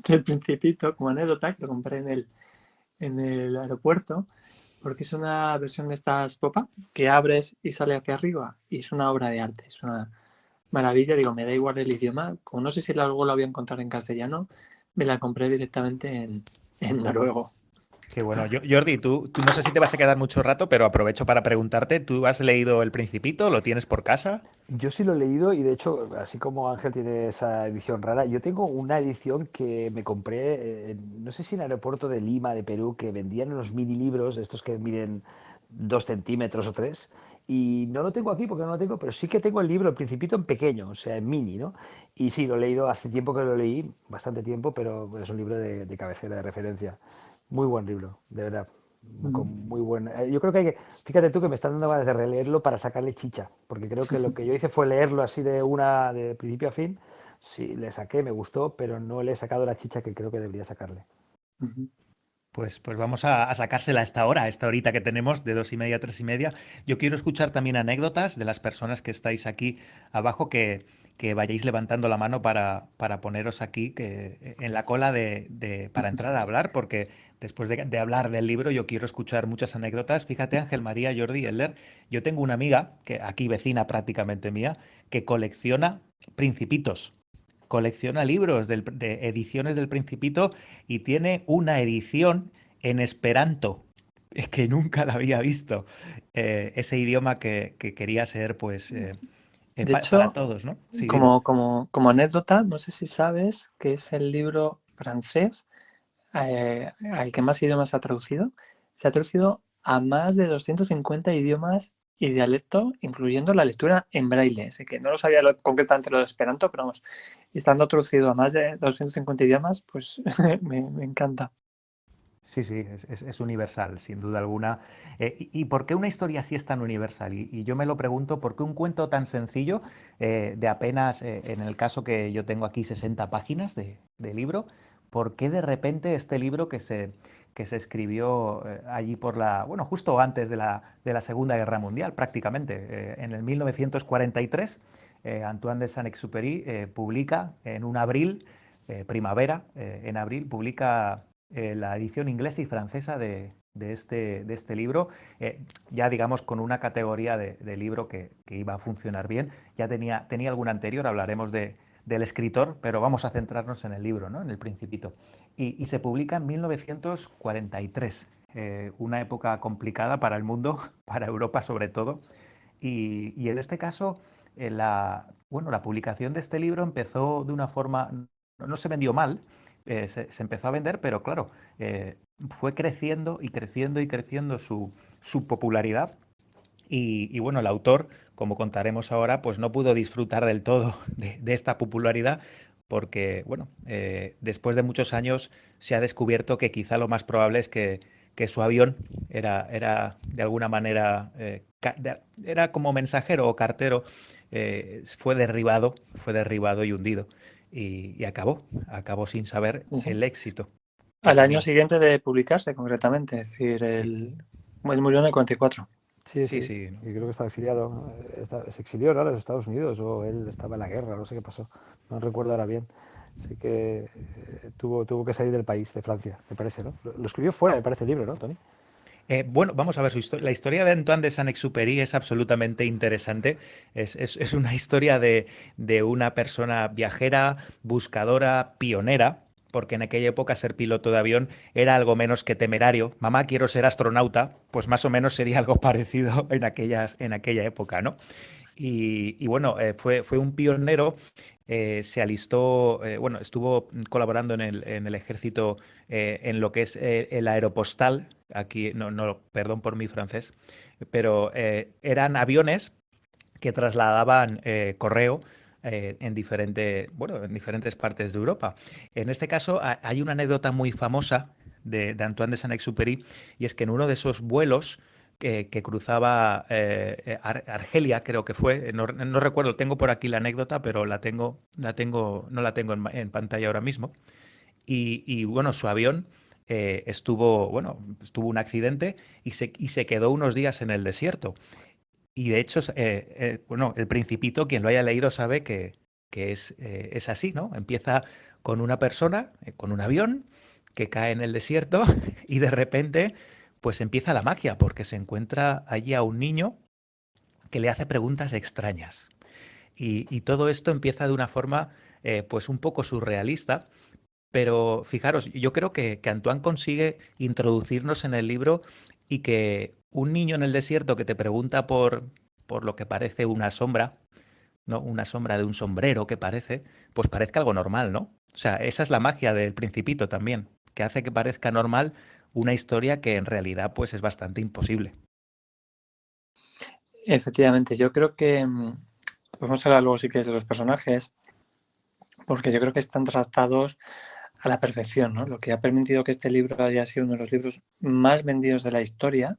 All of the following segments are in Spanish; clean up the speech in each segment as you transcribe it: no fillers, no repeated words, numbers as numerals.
del Principito, como anécdota, que lo compré en el aeropuerto, porque es una versión de estas pop-up que abres y sale hacia arriba y es una obra de arte, es una maravilla. Digo, me da igual el idioma, como no sé si luego la voy a encontrar en castellano, me la compré directamente en noruego. Qué bueno. Jordi, tú no sé si te vas a quedar mucho rato, pero aprovecho para preguntarte, ¿tú has leído El Principito? ¿Lo tienes por casa? Yo sí lo he leído y de hecho, así como Ángel tiene esa edición rara, yo tengo una edición que me compré, no sé si en el aeropuerto de Lima, de Perú, que vendían unos mini libros, estos que miden 2 centímetros o 3, y no lo tengo aquí porque no lo tengo, pero sí que tengo el libro, El Principito en pequeño, o sea, en mini, ¿no? Y sí, lo he leído hace tiempo que lo leí, bastante tiempo, pero es un libro de cabecera, de referencia. Muy buen libro, de verdad. Mm. Con muy buen. Yo creo que hay que. Fíjate tú que me están dando ganas de releerlo para sacarle chicha, porque creo que lo que yo hice fue leerlo así de principio a fin. Sí, le saqué, me gustó, pero no le he sacado la chicha que creo que debería sacarle. Ujú. Pues vamos a sacársela a esta horita que tenemos, de 2:30 a 3:30. Yo quiero escuchar también anécdotas de las personas que estáis aquí abajo, que vayáis levantando la mano para poneros aquí en la cola para entrar a hablar, porque después de hablar del libro yo quiero escuchar muchas anécdotas. Fíjate, Ángel, María, Jordi, Elder, yo tengo una amiga, que aquí vecina prácticamente mía, que colecciona principitos. Colecciona libros de ediciones del Principito y tiene una edición en esperanto que nunca la había visto. Ese idioma que quería ser, pues, De para hecho, todos, ¿no? Sí, dime. como anécdota, no sé si sabes que es el libro francés al que más idiomas se ha traducido. Se ha traducido a más de 250 idiomas y dialectos, incluyendo la lectura en braille. Sé que no lo sabía concretamente lo de Esperanto, pero vamos, estando traducido a más de 250 idiomas, pues me encanta. Sí, sí, es universal, sin duda alguna. ¿Y por qué una historia así es tan universal? Y yo me lo pregunto, ¿por qué un cuento tan sencillo, de apenas, en el caso que yo tengo aquí 60 páginas de libro, por qué de repente este libro que se escribió allí bueno, justo antes de la Segunda Guerra Mundial, prácticamente, en el 1943, Antoine de Saint-Exupéry publica en un abril, primavera, en abril, publica la edición inglesa y francesa de este libro, ya digamos con una categoría de libro que iba a funcionar bien. Ya tenía algún anterior, hablaremos del escritor, pero vamos a centrarnos en el libro, ¿no? En El Principito. Y se publica en 1943, una época complicada para el mundo, para Europa sobre todo. Y en este caso, bueno, la publicación de este libro empezó de una forma, no se vendió mal, se empezó a vender, pero claro, fue creciendo y creciendo y creciendo su popularidad. Y bueno, el autor, como contaremos ahora, pues no pudo disfrutar del todo de esta popularidad porque, bueno, después de muchos años se ha descubierto que quizá lo más probable es que su avión era de alguna manera, era como mensajero o cartero, fue derribado y hundido. Y acabó sin saber Sí, sí. el éxito que Al año tenía. siguiente de publicarse, concretamente, es decir, Sí, él murió en el 44. Sí, sí, sí. sí, ¿no? Y creo que está exiliado, ¿no? Se exilió, ¿no? A los Estados Unidos o él estaba en la guerra, no sé qué pasó. No recuerdo ahora bien. Sé que tuvo que salir del país, de Francia, me parece, ¿no? Lo escribió fuera, me parece el libro, ¿no, Tony? Bueno, vamos a ver, la historia de Antoine de Saint-Exupéry es absolutamente interesante. Es una historia de una persona viajera, buscadora, pionera, porque en aquella época ser piloto de avión era algo menos que temerario. Mamá, quiero ser astronauta, pues más o menos sería algo parecido en aquella época, ¿no? Y bueno, fue un pionero, se alistó, bueno, estuvo colaborando en el ejército, en lo que es el aeropostal, aquí, no, no, perdón por mi francés, pero eran aviones que trasladaban correo bueno, en diferentes partes de Europa. En este caso hay una anécdota muy famosa de Antoine de Saint-Exupéry, y es que en uno de esos vuelos que cruzaba Argelia, creo que fue, no recuerdo, tengo por aquí la anécdota, pero no la tengo en pantalla ahora mismo. Y bueno, su avión bueno, tuvo un accidente y se quedó unos días en el desierto. Y de hecho, bueno, El Principito, quien lo haya leído sabe que es así, ¿no? Empieza con una persona, con un avión, que cae en el desierto y de repente pues empieza la magia porque se encuentra allí a un niño que le hace preguntas extrañas. Y todo esto empieza de una forma pues un poco surrealista, pero fijaros, yo creo que Antoine consigue introducirnos en el libro y que un niño en el desierto que te pregunta por lo que parece una sombra, ¿no? Una sombra de un sombrero que parece, pues parezca algo normal, ¿no? O sea, esa es la magia del Principito también, que hace que parezca normal una historia que en realidad pues es bastante imposible. Efectivamente, yo creo que podemos hablar luego si quieres de los personajes, porque yo creo que están tratados a la perfección, ¿no? Lo que ha permitido que este libro haya sido uno de los libros más vendidos de la historia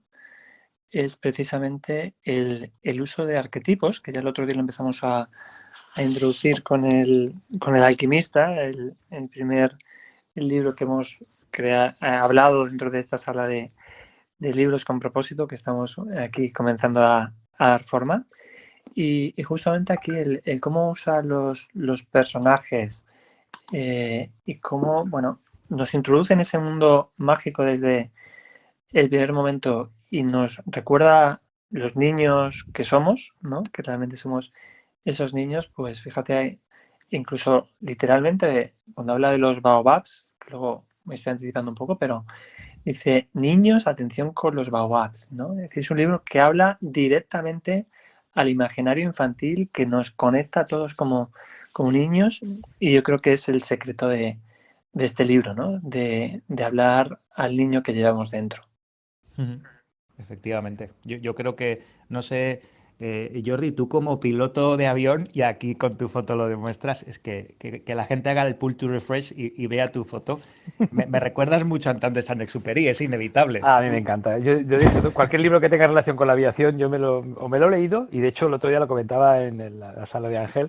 es precisamente el uso de arquetipos, que ya el otro día lo empezamos a introducir con el alquimista, el primer libro que hemos hablado dentro de esta sala de libros con propósito, que estamos aquí comenzando a dar forma. Y justamente aquí el cómo usa los personajes y cómo, bueno, nos introduce en ese mundo mágico desde el primer momento y nos recuerda los niños que somos, ¿no? Que realmente somos esos niños, pues fíjate, incluso literalmente cuando habla de los baobabs, que luego me estoy anticipando un poco, pero dice, niños, atención con los baobabs, ¿no? Es decir, es un libro que habla directamente al imaginario infantil, que nos conecta a todos como niños, y yo creo que es el secreto de este libro, ¿no? De hablar al niño que llevamos dentro. Ujú. Efectivamente. Yo creo que, no sé, Jordi, tú como piloto de avión, y aquí con tu foto lo demuestras, es que la gente haga el pull to refresh y vea tu foto. Me recuerdas mucho a Antoine de Saint-Exupéry, es inevitable. A mí me encanta. Yo, de hecho, cualquier libro que tenga relación con la aviación, yo me lo he leído, y de hecho el otro día lo comentaba en la sala de Ángel,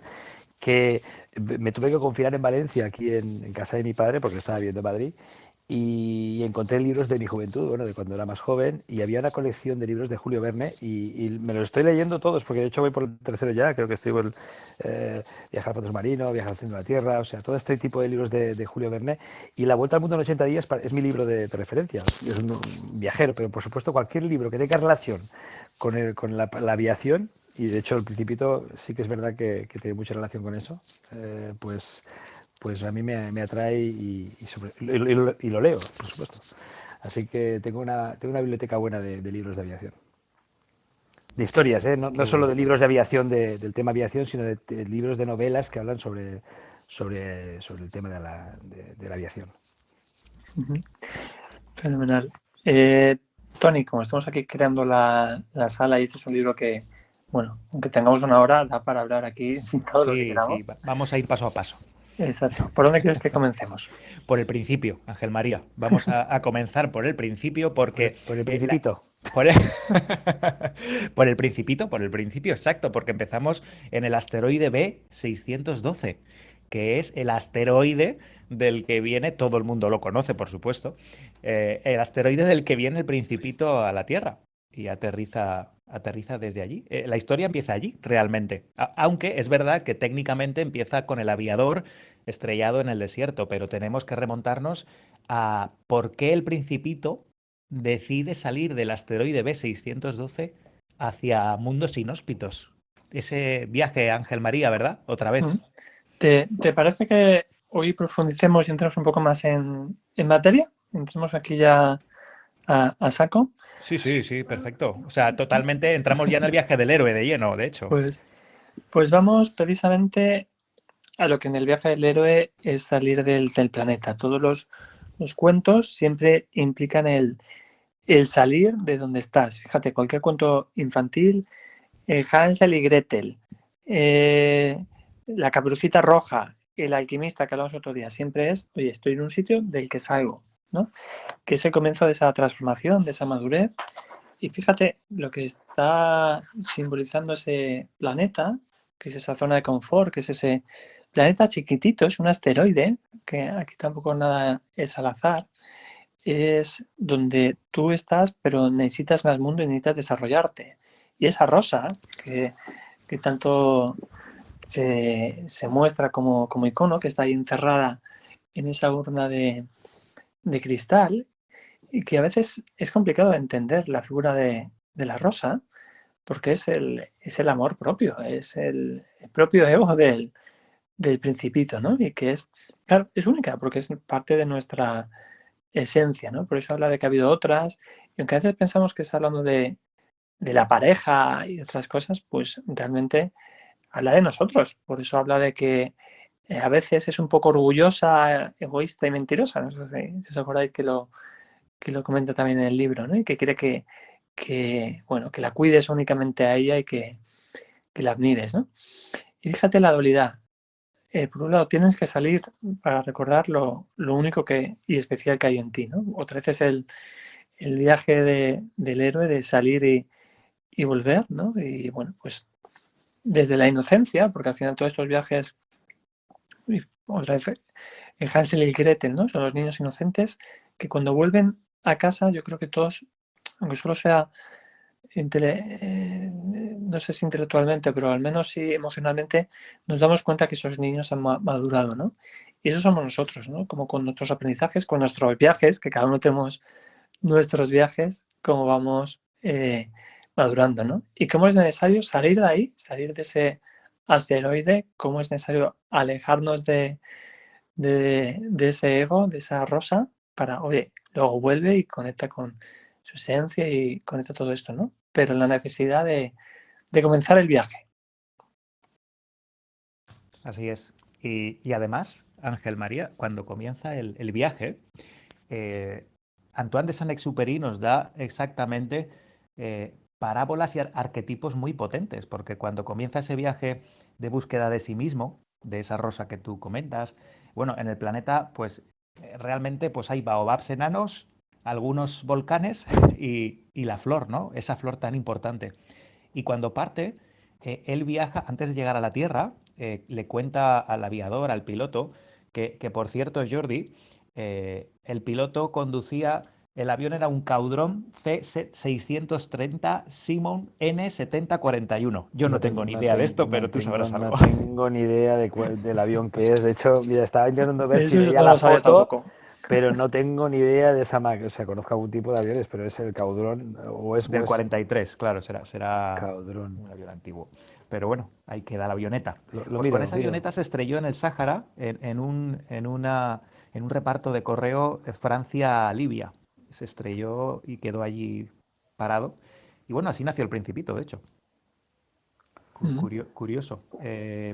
que me tuve que confinar en Valencia, aquí en casa de mi padre, porque estaba viviendo en Madrid, y encontré libros de mi juventud, bueno, de cuando era más joven, y había una colección de libros de Julio Verne, y me los estoy leyendo todos, porque de hecho voy por el tercero ya, creo que estoy por Viajar a fondos marinos, Viajar al centro de la Tierra, o sea, todo este tipo de libros de Julio Verne, y La Vuelta al Mundo en 80 días es mi libro de referencia, es un viajero, pero por supuesto cualquier libro que tenga relación con la aviación, y de hecho el Principito sí que es verdad que tiene mucha relación con eso, pues a mí me atrae y lo leo, por supuesto. Así que tengo una biblioteca buena de libros de aviación. De historias, ¿eh? No Qué solo bueno. de libros de aviación, del tema aviación, sino de libros de novelas que hablan sobre el tema de la aviación. Ujú. Fenomenal. Tony, como estamos aquí creando la sala y este es un libro que, bueno, aunque tengamos una hora, da para hablar aquí todo lo que Sí, queramos. sí, vamos a ir paso a paso. Exacto. ¿Por dónde quieres que comencemos? Por el principio, Ángel María. Vamos a comenzar por el principio porque... Por el eh, Principito. por el... por el principito, por el principio, exacto, porque empezamos en el asteroide B612, que es el asteroide del que viene, todo el mundo lo conoce, por supuesto, el asteroide del que viene el principito a la Tierra y aterriza desde allí. La historia empieza allí, realmente. Aunque es verdad que técnicamente empieza con el aviador estrellado en el desierto, pero tenemos que remontarnos a por qué el Principito decide salir del asteroide B612 hacia mundos inhóspitos. Ese viaje, Ángel María, ¿verdad? Otra vez. ¿Te parece que hoy profundicemos y entremos un poco más en materia? Entremos aquí ya a saco. Sí, sí, sí, perfecto. O sea, totalmente entramos ya en el viaje del héroe de lleno, de hecho. Pues vamos precisamente a lo que en el viaje del héroe es salir del planeta. Todos los cuentos siempre implican el salir de donde estás. Fíjate, cualquier cuento infantil, Hansel y Gretel, la Caperucita Roja, el alquimista que hablamos otro día, siempre es, oye, estoy en un sitio del que salgo, ¿no? Que es el comienzo de esa transformación, de esa madurez. Y fíjate lo que está simbolizando ese planeta, que es esa zona de confort, que es ese planeta chiquitito, es un asteroide, que aquí tampoco nada es al azar, es donde tú estás, pero necesitas más mundo y necesitas desarrollarte. Y esa rosa, que tanto se muestra como icono, que está ahí encerrada en esa urna de cristal, y que a veces es complicado de entender la figura de la rosa, porque es el amor propio, es el propio ego del Principito, ¿no? Y que es, claro, es única porque es parte de nuestra esencia, ¿no? Por eso habla de que ha habido otras, y aunque a veces pensamos que está hablando de la pareja y otras cosas, pues realmente habla de nosotros. Por eso habla de que a veces es un poco orgullosa, egoísta y mentirosa. No sé si os acordáis que lo comenta también en el libro, ¿no? Y que quiere bueno, que la cuides únicamente a ella y que la admires, ¿no? Y fíjate la dualidad. Por un lado, tienes que salir para recordar lo único y especial que hay en ti, ¿no? Otra vez es el viaje del héroe de salir y volver, ¿no? Y bueno, pues desde la inocencia, porque al final todos estos viajes, otra vez en Hansel y Gretel, ¿no? Son los niños inocentes que cuando vuelven a casa, yo creo que todos, aunque solo sea, no sé si intelectualmente, pero al menos sí emocionalmente, nos damos cuenta que esos niños han madurado, ¿no? Y eso somos nosotros, ¿no? Como con nuestros aprendizajes, con nuestros viajes, que cada uno tenemos nuestros viajes, cómo vamos madurando, ¿no? Y cómo es necesario salir de ahí, salir de ese asteroide, cómo es necesario alejarnos de ese ego, de esa rosa, para, oye, luego vuelve y conecta con su esencia y conecta todo esto, ¿no? Pero la necesidad de comenzar el viaje. Así es. Y además, Ángel María, cuando comienza el viaje, eh, Antoine de Saint-Exupéry nos da exactamente parábolas y arquetipos muy potentes, porque cuando comienza ese viaje de búsqueda de sí mismo, de esa rosa que tú comentas, bueno, en el planeta, pues realmente pues hay baobabs enanos, algunos volcanes y la flor, ¿no? Esa flor tan importante. Y cuando parte, él viaja, antes de llegar a la Tierra, le cuenta al aviador, al piloto, que por cierto, Jordi, el piloto conducía, el avión era un Caudron C-630 Simon N7041. Yo no tengo ni idea de esto, pero tú sabrás no algo. tengo ni idea del avión que es. De hecho, mira, estaba intentando ver si Eso veía no la lo sabía foto, tampoco. pero no tengo ni idea de esa marca. O sea, conozco algún tipo de aviones, pero es el Caudron Del 43, claro, será Caudron. un avión antiguo. Pero bueno, ahí queda la avioneta. Lo Pues con miro, lo esa miro. avioneta se estrelló en el Sáhara en un reparto de correo Francia-Libia. Se estrelló y quedó allí parado. Y bueno, así nació el Principito, de hecho. Curioso.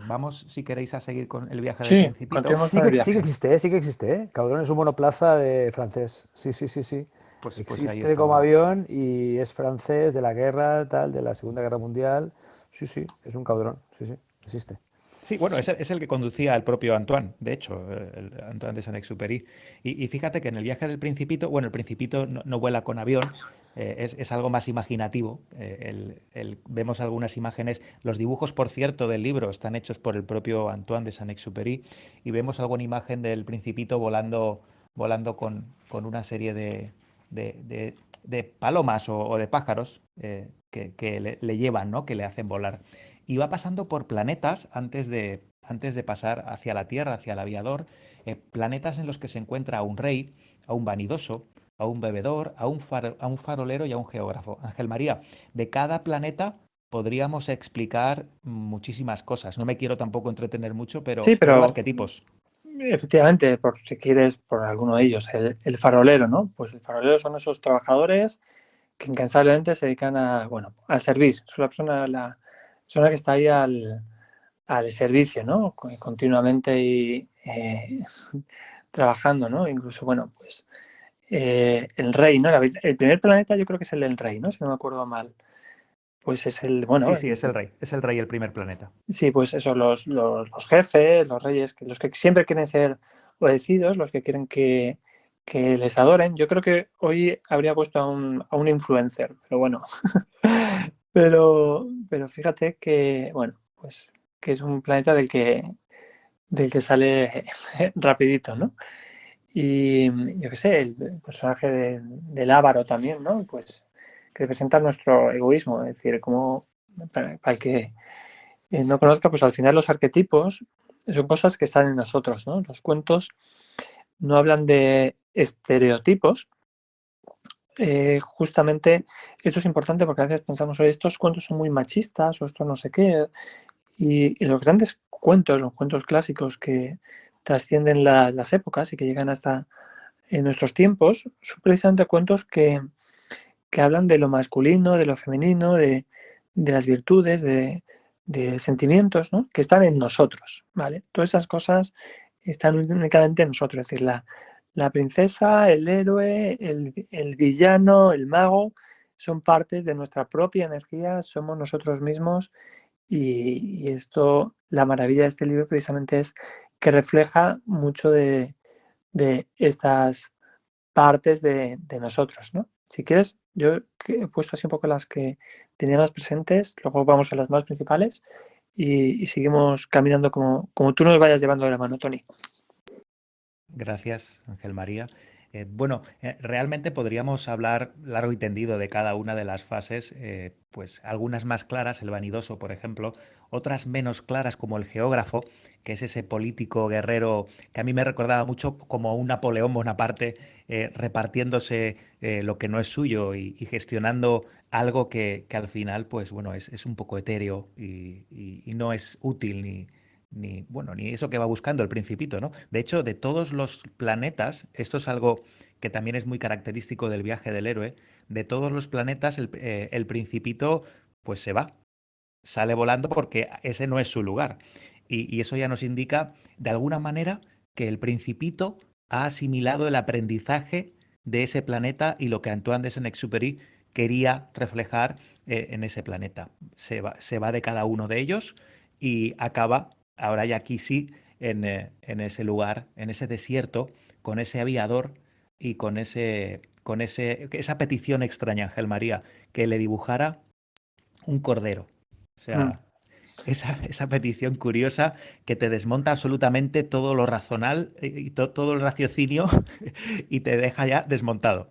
Vamos, si queréis, a seguir con el viaje del Sí, Principito. continuemos con el Sí que viaje. existe, sí que existe, ¿eh? Caudron es un monoplaza de francés. Sí, sí, sí, sí. Pues ahí Existe como estaba. avión y es francés de la guerra, tal, de la Segunda Guerra Mundial. Sí, sí, es un Caudron. Sí, sí, existe. Sí, bueno, es el que conducía el propio Antoine, de hecho, el Antoine de Saint-Exupéry. Y fíjate que en el viaje del Principito, bueno, el Principito no vuela con avión, es algo más imaginativo. Vemos algunas imágenes, los dibujos, por cierto, del libro están hechos por el propio Antoine de Saint-Exupéry y vemos alguna imagen del Principito volando con una serie de palomas o de pájaros que le llevan, ¿no? Que le hacen volar y va pasando por planetas antes de pasar hacia la Tierra, hacia el aviador, planetas en los que se encuentra a un rey, a un vanidoso, a un bebedor, a un farolero y a un geógrafo. Ángel María, de cada planeta podríamos explicar muchísimas cosas. No me quiero tampoco entretener mucho, Sí, pero pero arquetipos. efectivamente, por si quieres, por alguno de ellos, el farolero, ¿no? Pues el farolero son esos trabajadores que incansablemente se dedican a, bueno, a servir. Es una persona que está ahí al servicio, ¿no? Continuamente y trabajando, ¿no? Incluso, bueno, pues el rey, ¿no? El primer planeta yo creo que es el del rey, ¿no? Si no me acuerdo mal. Pues es Sí, bueno, sí, es el rey el primer planeta. sí, pues eso, los jefes, los reyes, los que siempre quieren ser obedecidos, los que quieren que les adoren. Yo creo que hoy habría puesto a un influencer, pero bueno. Pero fíjate que, bueno, pues que es un planeta del que sale rapidito, ¿no? Y yo qué sé, el personaje del Ávaro también, ¿no? Pues que representa nuestro egoísmo, es decir, como para el que no conozca, pues al final los arquetipos son cosas que están en nosotros, ¿no? Los cuentos no hablan de estereotipos. Justamente esto es importante porque a veces pensamos, oye, estos cuentos son muy machistas o esto no sé qué. Y los grandes cuentos, los cuentos clásicos que trascienden las épocas y que llegan hasta en nuestros tiempos, son precisamente cuentos que hablan de lo masculino, de lo femenino, de las virtudes, de sentimientos, ¿no? Que están en nosotros, ¿vale? Todas esas cosas están únicamente en nosotros, es decir, la princesa, el héroe, el villano, el mago, son partes de nuestra propia energía, somos nosotros mismos y esto, la maravilla de este libro precisamente es que refleja mucho de estas partes de nosotros, ¿no? Si quieres, yo he puesto así un poco las que tenía más presentes, luego vamos a las más principales y seguimos caminando como tú nos vayas llevando de la mano, Tony. Gracias, Ángel María. Bueno, realmente podríamos hablar largo y tendido de cada una de las fases, pues algunas más claras, el vanidoso, por ejemplo, otras menos claras como el geógrafo, que es ese político guerrero que a mí me recordaba mucho como un Napoleón Bonaparte, repartiéndose lo que no es suyo y gestionando algo que al final, pues bueno, es un poco etéreo y no es útil ni eso que va buscando el Principito, ¿no? De hecho, de todos los planetas, esto es algo que también es muy característico del viaje del héroe, de todos los planetas el Principito pues se va, sale volando porque ese no es su lugar. Y eso ya nos indica, de alguna manera, que el Principito ha asimilado el aprendizaje de ese planeta y lo que Antoine de Saint-Exupéry quería reflejar en ese planeta. Se va de cada uno de ellos y acaba, ahora ya aquí sí, en ese lugar, en ese desierto, con ese aviador y esa petición extraña, Ángel María, que le dibujara un cordero. O Mm. sea, esa petición curiosa que te desmonta absolutamente todo lo racional y todo el raciocinio y te deja ya desmontado.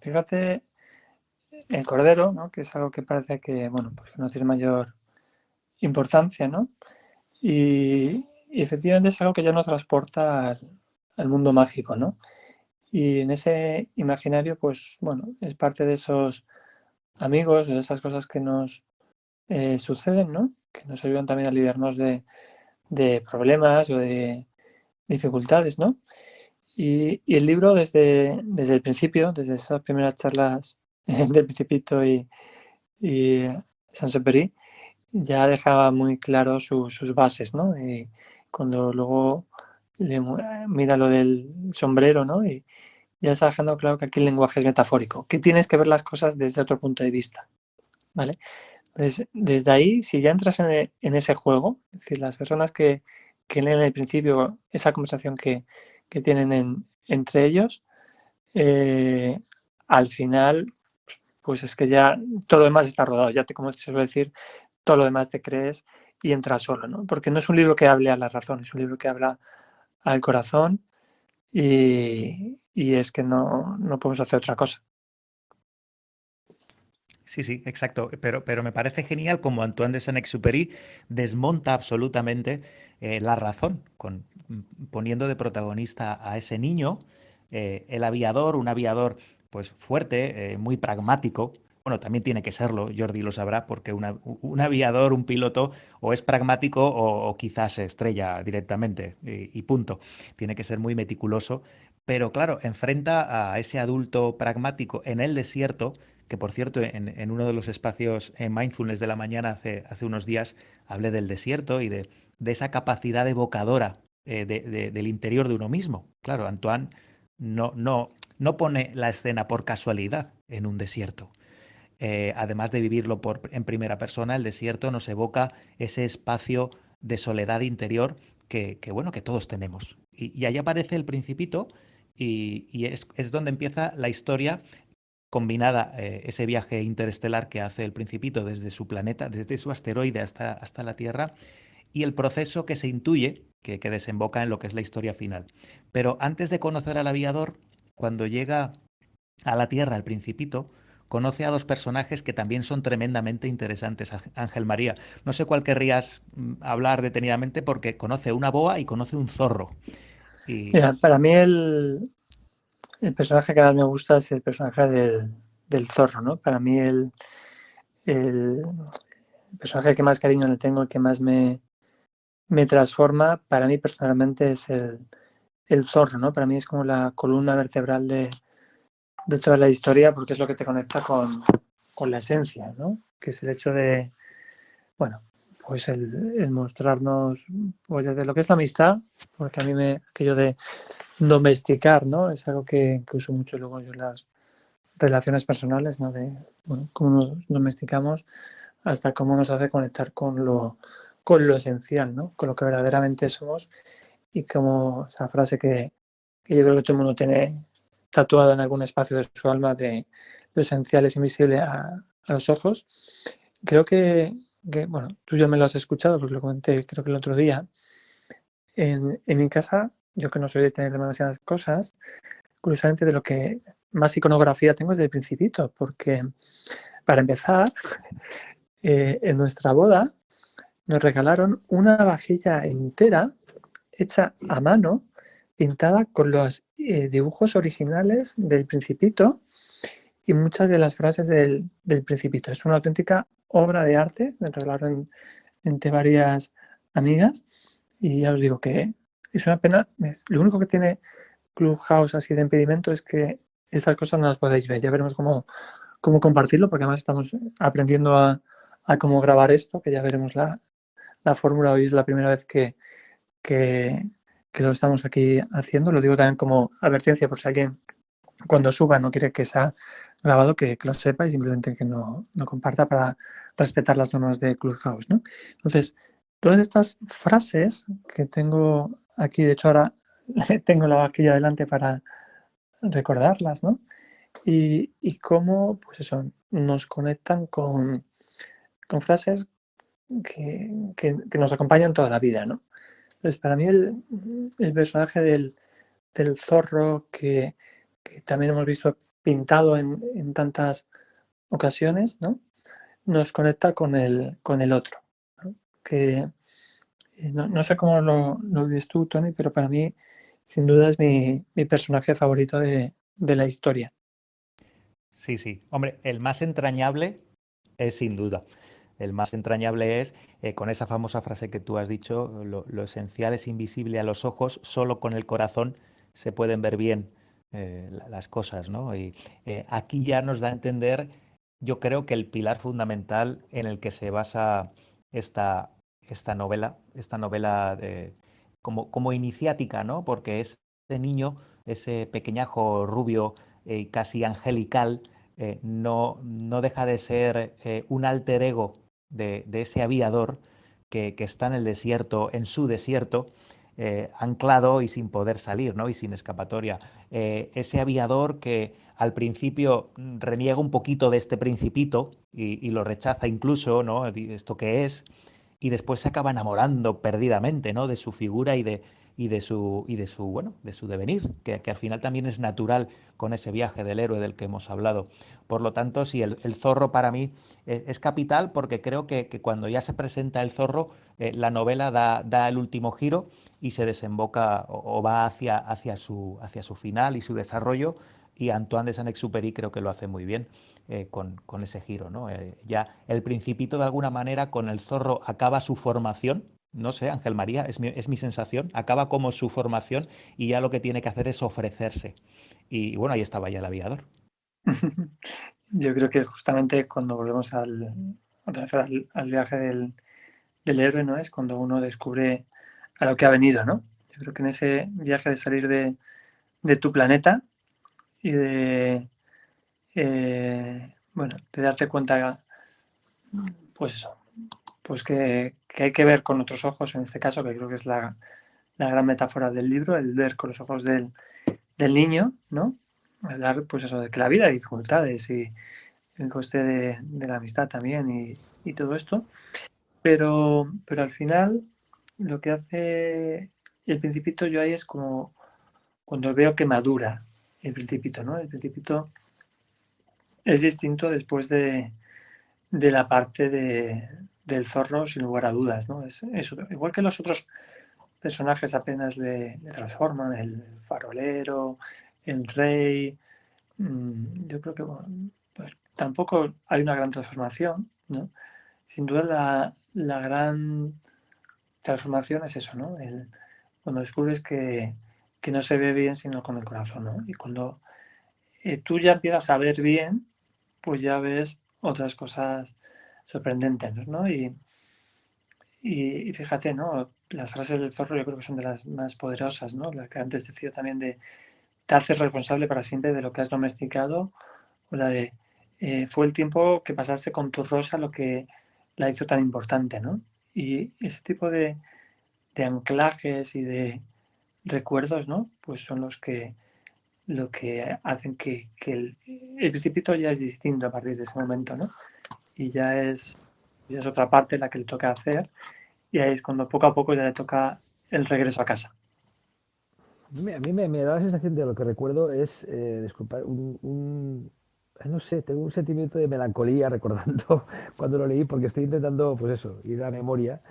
Fíjate, el cordero, ¿no? Que es algo que parece que, bueno, pues no tiene mayor importancia, ¿no? Y efectivamente es algo que ya nos transporta al mundo mágico, ¿no? Y en ese imaginario, pues bueno, es parte de esos amigos, de esas cosas que nos suceden, ¿no? Que nos ayudan también a lidiarnos de problemas o de dificultades, ¿no? Y el libro desde el principio, desde esas primeras charlas del Principito y Saint-Exupéry, ya dejaba muy claro sus bases, ¿no? Y cuando luego mira lo del sombrero, ¿no? Y ya está dejando claro que aquí el lenguaje es metafórico, que tienes que ver las cosas desde otro punto de vista, ¿vale? Entonces, desde ahí, si ya entras en ese juego, es decir, las personas que leen al principio esa conversación que tienen entre ellos, eh, al final, pues es que ya todo lo demás está rodado, ya como te suelo decir, todo lo demás te crees y entras solo, ¿no? Porque no es un libro que hable a la razón, es un libro que habla al corazón y es que no podemos hacer otra cosa. Sí, sí, exacto. Pero me parece genial como Antoine de Saint-Exupéry desmonta absolutamente la razón, poniendo de protagonista a ese niño, el aviador, un aviador pues fuerte, muy pragmático. Bueno, también tiene que serlo, Jordi lo sabrá, porque un aviador, un piloto, o es pragmático o quizás se estrella directamente y punto. Tiene que ser muy meticuloso. Pero claro, enfrenta a ese adulto pragmático en el desierto que por cierto, en uno de los espacios en Mindfulness de la mañana hace unos días hablé del desierto y de esa capacidad evocadora del interior de uno mismo. Claro, Antoine no pone la escena por casualidad en un desierto. Además de vivirlo en primera persona, el desierto nos evoca ese espacio de soledad interior bueno, que todos tenemos. Y ahí aparece el Principito y es donde empieza la historia combinada ese viaje interestelar que hace el Principito desde su planeta, desde su asteroide hasta la Tierra, y el proceso que se intuye que desemboca en lo que es la historia final. Pero antes de conocer al aviador, cuando llega a la Tierra el Principito, conoce a dos personajes que también son tremendamente interesantes, Ángel María. No sé cuál querrías hablar detenidamente porque conoce una boa y conoce un zorro. Y Mira, para mí el personaje que más me gusta es el personaje del zorro, ¿no? Para mí el personaje que más cariño le tengo, el que más me transforma, para mí personalmente es el zorro, ¿no? Para mí es como la columna vertebral de toda la historia porque es lo que te conecta con la esencia, ¿no? Que es el hecho de, bueno, pues el mostrarnos, pues de lo que es la amistad, porque a mí aquello de domesticar, ¿no? Es algo que uso mucho luego yo en las relaciones personales, ¿no? De, bueno, cómo nos domesticamos hasta cómo nos hace conectar con lo esencial, ¿no? Con lo que verdaderamente somos y como esa frase que yo creo que todo el mundo tiene tatuada en algún espacio de su alma de lo esencial es invisible a los ojos. Creo que, bueno, tú ya me lo has escuchado porque lo comenté creo que el otro día. En mi casa, yo que no soy de tener demasiadas cosas, curiosamente de lo que más iconografía tengo es del Principito, porque para empezar, en nuestra boda nos regalaron una vajilla entera hecha a mano, pintada con los dibujos originales del Principito y muchas de las frases del Principito. Es una auténtica obra de arte, me regalaron entre varias amigas y ya os digo que es una pena. Lo único que tiene Clubhouse así de impedimento es que estas cosas no las podéis ver. Ya veremos cómo compartirlo, porque además estamos aprendiendo a cómo grabar esto, que ya veremos la fórmula. Hoy es la primera vez que, que lo estamos aquí haciendo. Lo digo también como advertencia por si alguien cuando suba no quiere que sea grabado, que lo sepa y simplemente que no comparta para respetar las normas de Clubhouse, ¿no? Entonces, todas estas frases que tengo aquí, de hecho ahora tengo la vajilla delante para recordarlas, ¿no? Y cómo, pues eso, nos conectan con frases que nos acompañan toda la vida, ¿no? Entonces, para mí el personaje del zorro que también hemos visto pintado en tantas ocasiones, ¿no? Nos conecta con el otro, ¿no? Que no sé cómo lo ves tú, Tony, pero para mí, sin duda, es mi personaje favorito de la historia. sí, sí. Hombre, el más entrañable es sin duda. El más entrañable es, con esa famosa frase que tú has dicho, lo esencial es invisible a los ojos, solo con el corazón se pueden ver bien las cosas, ¿no? Y aquí ya nos da a entender, yo creo que el pilar fundamental en el que se basa esta, esta novela como iniciática, ¿no? Porque ese niño, ese pequeñajo rubio, casi angelical, no deja de ser un alter ego de ese aviador que está en el desierto, en su desierto, anclado y sin poder salir, ¿no? Y sin escapatoria. Ese aviador que al principio reniega un poquito de este principito y lo rechaza incluso, ¿no? Esto que es, y después se acaba enamorando perdidamente, ¿no? De su figura de su devenir, que al final también es natural con ese viaje del héroe del que hemos hablado. Por lo tanto, sí, el zorro para mí es capital porque creo que cuando ya se presenta el zorro, la novela da el último giro y se desemboca o va hacia su final y su desarrollo. Y Antoine de Saint-Exupéry creo que lo hace muy bien con ese giro, ¿no? Ya el Principito, de alguna manera, con el zorro acaba su formación. No sé, Ángel María, es mi sensación. Acaba como su formación y ya lo que tiene que hacer es ofrecerse. Y bueno, ahí estaba ya el aviador. Yo creo que justamente cuando volvemos al viaje del héroe, ¿no? Es cuando uno descubre a lo que ha venido, ¿no? Yo creo que en ese viaje de salir de tu planeta y bueno, de darte cuenta, pues eso, pues que hay que ver con otros ojos, en este caso, que creo que es la gran metáfora del libro, el ver con los ojos del niño, ¿no? Hablar, pues eso, de que la vida hay dificultades y el coste de la amistad también y todo esto, pero al final lo que hace el Principito yo ahí es como cuando veo que madura el Principito, ¿no? El Principito es distinto después de la parte del zorro, sin lugar a dudas, ¿no? Igual que los otros personajes apenas le transforman, el farolero, el rey. Yo creo que bueno, pues, tampoco hay una gran transformación, ¿no? Sin duda la gran transformación es eso, ¿no? Cuando descubres que no se ve bien sino con el corazón, ¿no? Y cuando tú ya empiezas a ver bien, pues ya ves otras cosas sorprendentes, ¿no? Y fíjate, ¿no? Las frases del zorro yo creo que son de las más poderosas, ¿no? La que antes decía también de te haces responsable para siempre de lo que has domesticado, o la de fue el tiempo que pasaste con tu rosa lo que la hizo tan importante, ¿no? Y ese tipo de anclajes y de recuerdos, ¿no? Pues son lo que hacen que el principito ya es distinto a partir de ese momento, ¿no? Y ya es otra parte la que le toca hacer, y ahí es cuando poco a poco ya le toca el regreso a casa. A mí me da la sensación de lo que recuerdo es, disculpad, no sé, tengo un sentimiento de melancolía recordando cuando lo leí, porque estoy intentando, pues eso, ir a la memoria.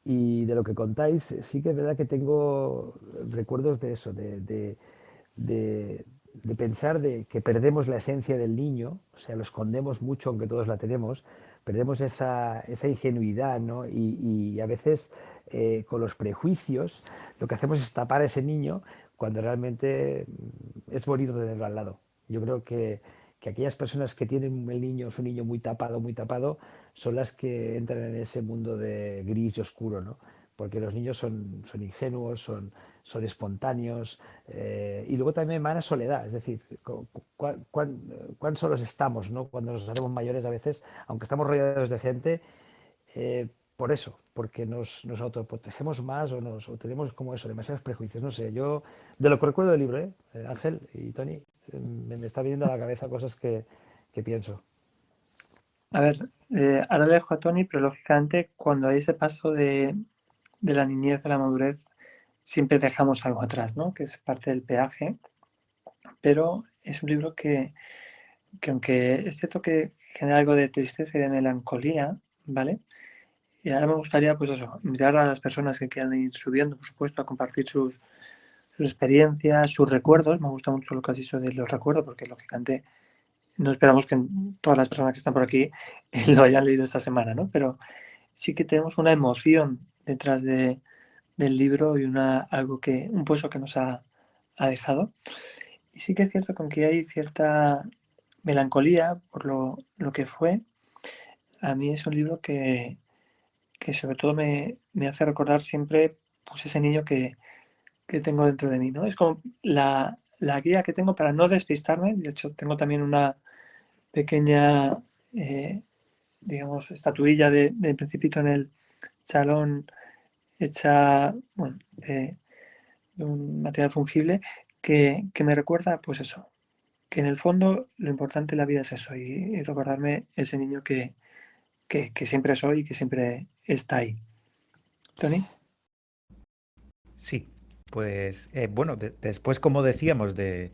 Y de lo que contáis, sí que es verdad que tengo recuerdos de eso, de, de pensar de que perdemos la esencia del niño, o sea, lo escondemos mucho aunque todos la tenemos, perdemos esa ingenuidad, ¿no? Y a veces con los prejuicios lo que hacemos es tapar a ese niño cuando realmente es bonito tenerlo al lado. Yo creo que aquellas personas que tienen el niño, su niño muy tapado, son las que entran en ese mundo de gris y oscuro, ¿no? Porque los niños son ingenuos, son espontáneos, y luego también emana soledad, es decir, cuán solos estamos, ¿no? Cuando nos hacemos mayores a veces, aunque estamos rodeados de gente, por eso, porque nos autoprotegemos más o tenemos como eso, demasiados prejuicios, no sé, yo de lo que recuerdo del libro, Ángel y Tony, me está viniendo a la cabeza cosas que pienso. A ver, ahora le dejo a Tony, pero lógicamente cuando hay ese paso de la niñez a la madurez, siempre dejamos algo atrás, ¿no? Que es parte del peaje, pero es un libro que aunque es cierto que genera algo de tristeza y de melancolía, ¿vale? Y ahora me gustaría, pues eso, invitar a las personas que quieran ir subiendo, por supuesto, a compartir sus experiencias, sus recuerdos. Me gusta mucho lo que has dicho de los recuerdos, porque lógicamente no esperamos que todas las personas que están por aquí lo hayan leído esta semana, ¿no? Pero sí que tenemos una emoción detrás del libro y un pozo que nos ha dejado. Y sí que es cierto que aunque hay cierta melancolía por lo que fue, a mí es un libro que sobre todo me hace recordar siempre pues ese niño que tengo dentro de mí, ¿no? Es como la guía que tengo para no despistarme. De hecho, tengo también una pequeña, eh, digamos, estatuilla de Principito en el salón hecha, bueno, de un material fungible que me recuerda, pues eso, que en el fondo lo importante en la vida es eso y recordarme ese niño que siempre soy y que siempre está ahí. Tony. Sí, pues bueno, después, como decíamos, de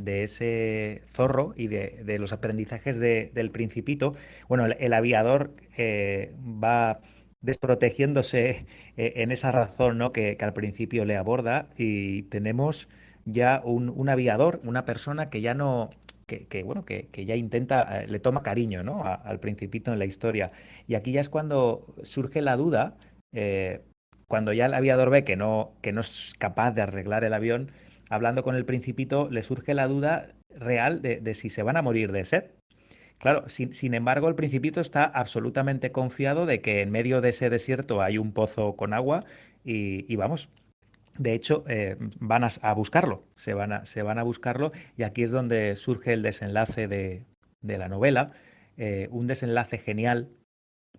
ese zorro y de los aprendizajes del Principito, bueno, el aviador va desprotegiéndose en esa razón, ¿no? que al principio le aborda y tenemos ya un aviador, una persona que ya no, bueno, que ya intenta, le toma cariño, ¿no? al Principito en la historia. Y aquí ya es cuando surge la duda. Cuando ya el aviador ve que no es capaz de arreglar el avión, hablando con el Principito, le surge la duda real de si se van a morir de sed. Claro, sin embargo, el Principito está absolutamente confiado de que en medio de ese desierto hay un pozo con agua y vamos. De hecho, van a buscarlo, se van a buscarlo y aquí es donde surge el desenlace de la novela, un desenlace genial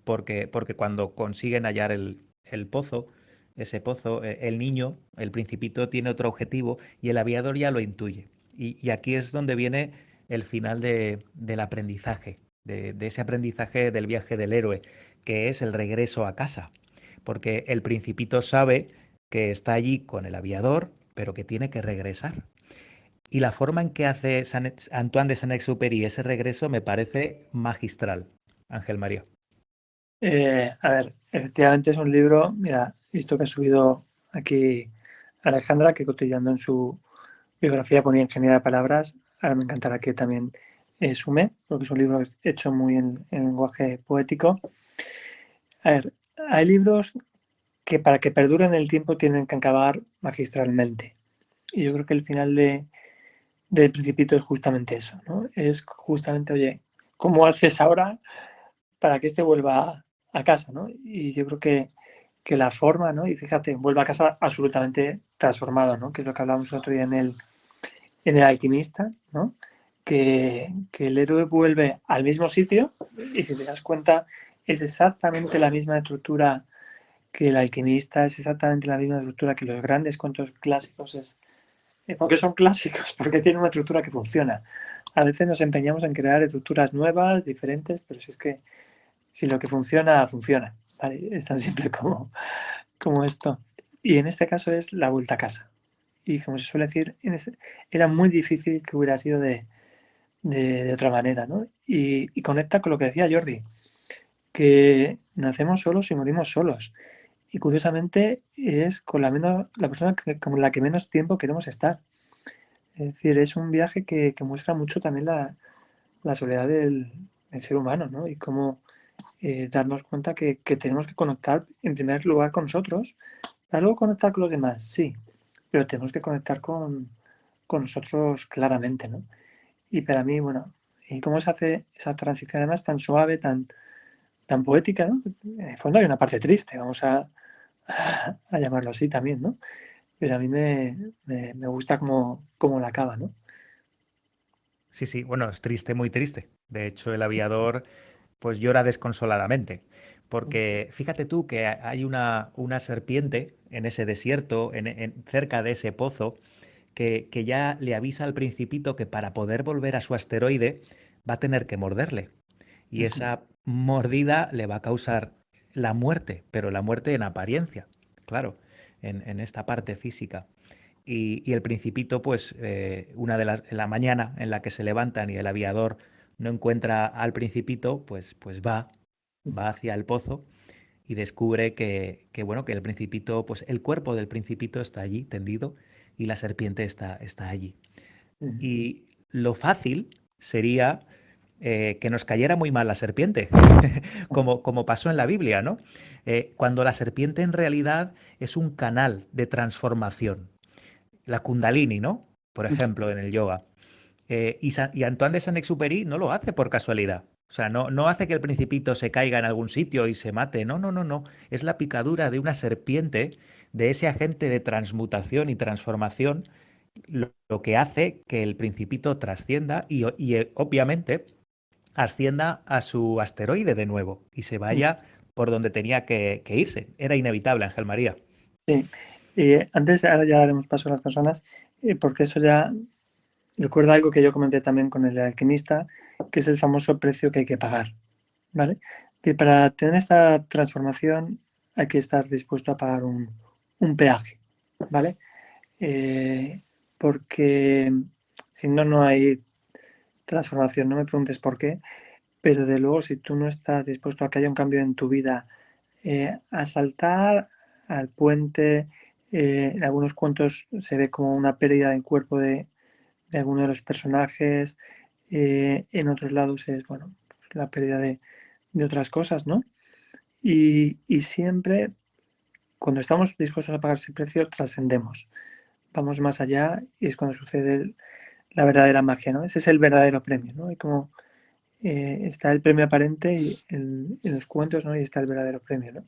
porque cuando consiguen hallar el pozo, ese pozo, el niño, el Principito, tiene otro objetivo y el aviador ya lo intuye. Y aquí es donde viene el final del aprendizaje, de ese aprendizaje del viaje del héroe, que es el regreso a casa. Porque el Principito sabe que está allí con el aviador, pero que tiene que regresar. Y la forma en que hace Antoine de Saint-Exupéry ese regreso me parece magistral, Ángel María. A ver, efectivamente es un libro, mira, visto que ha subido aquí Alejandra, que cotillando en su biografía ponía ingeniería de palabras, ahora me encantará que también sume, porque es un libro hecho muy en lenguaje poético. A ver, hay libros que para que perduren el tiempo tienen que acabar magistralmente. Y yo creo que el final del Principito es justamente eso, ¿no? Es justamente, oye, ¿cómo haces ahora para que este vuelva a casa, ¿no? Y yo creo que la forma, ¿no? Y fíjate, vuelve a casa absolutamente transformado, ¿no? Que es lo que hablábamos el otro día en el Alquimista, ¿no? Que el héroe vuelve al mismo sitio y si te das cuenta es exactamente la misma estructura que el Alquimista, es exactamente la misma estructura que los grandes cuentos clásicos. ¿Por qué son clásicos? Porque tienen una estructura que funciona. A veces nos empeñamos en crear estructuras nuevas, diferentes, pero si es que si lo que funciona, funciona. ¿Vale? Es tan simple como esto. Y en este caso es la vuelta a casa. Y como se suele decir, era muy difícil que hubiera sido de otra manera, ¿no? Y conecta con lo que decía Jordi, que nacemos solos y morimos solos. Y curiosamente es con la persona con la que menos tiempo queremos estar. Es decir, es un viaje que muestra mucho también la soledad del ser humano, ¿no? Y cómo darnos cuenta que tenemos que conectar en primer lugar con nosotros, para luego conectar con los demás, sí, pero tenemos que conectar con nosotros claramente, ¿no? Y para mí, bueno, y cómo se hace esa transición además tan suave, tan poética, ¿no? En el fondo hay una parte triste, vamos a llamarlo así también, ¿no? Pero a mí me gusta cómo la acaba, ¿no? Sí, sí, bueno, es triste, muy triste. De hecho, el aviador pues llora desconsoladamente, porque fíjate tú que hay una serpiente en ese desierto, cerca de ese pozo, que ya le avisa al Principito que para poder volver a su asteroide va a tener que morderle. Y esa mordida le va a causar la muerte, pero la muerte en apariencia, claro, en esta parte física. Y el Principito, pues, en la mañana en la que se levantan y el aviador no encuentra al Principito, pues va hacia el pozo y descubre bueno, que el Principito, pues el cuerpo del Principito está allí tendido y la serpiente está allí. Y lo fácil sería que nos cayera muy mal la serpiente, como pasó en la Biblia, ¿no? Cuando la serpiente en realidad es un canal de transformación. La Kundalini, ¿no? Por ejemplo, en el yoga. Y Antoine de Saint-Exupéry no lo hace por casualidad. O sea, no hace que el Principito se caiga en algún sitio y se mate. No, no, no, no. Es la picadura de una serpiente, de ese agente de transmutación y transformación, lo que hace que el Principito trascienda y obviamente ascienda a su asteroide de nuevo y se vaya por donde tenía que irse. Era inevitable, Ángel María. Sí. Antes, ahora ya daremos paso a las personas, porque eso ya recuerda algo que yo comenté también con el alquimista, que es el famoso precio que hay que pagar, ¿vale? Que para tener esta transformación hay que estar dispuesto a pagar un peaje, ¿vale? Porque si no, no hay transformación. No me preguntes por qué, pero de luego si tú no estás dispuesto a que haya un cambio en tu vida, a saltar al puente, en algunos cuentos se ve como una pérdida del cuerpo de alguno de los personajes, en otros lados es, bueno, pues la pérdida de otras cosas, ¿no? Y siempre, cuando estamos dispuestos a pagar ese precio, trascendemos. Vamos más allá y es cuando sucede la verdadera magia, ¿no? Ese es el verdadero premio, ¿no? Y como está el premio aparente en los cuentos, ¿no? Y está el verdadero premio, ¿no?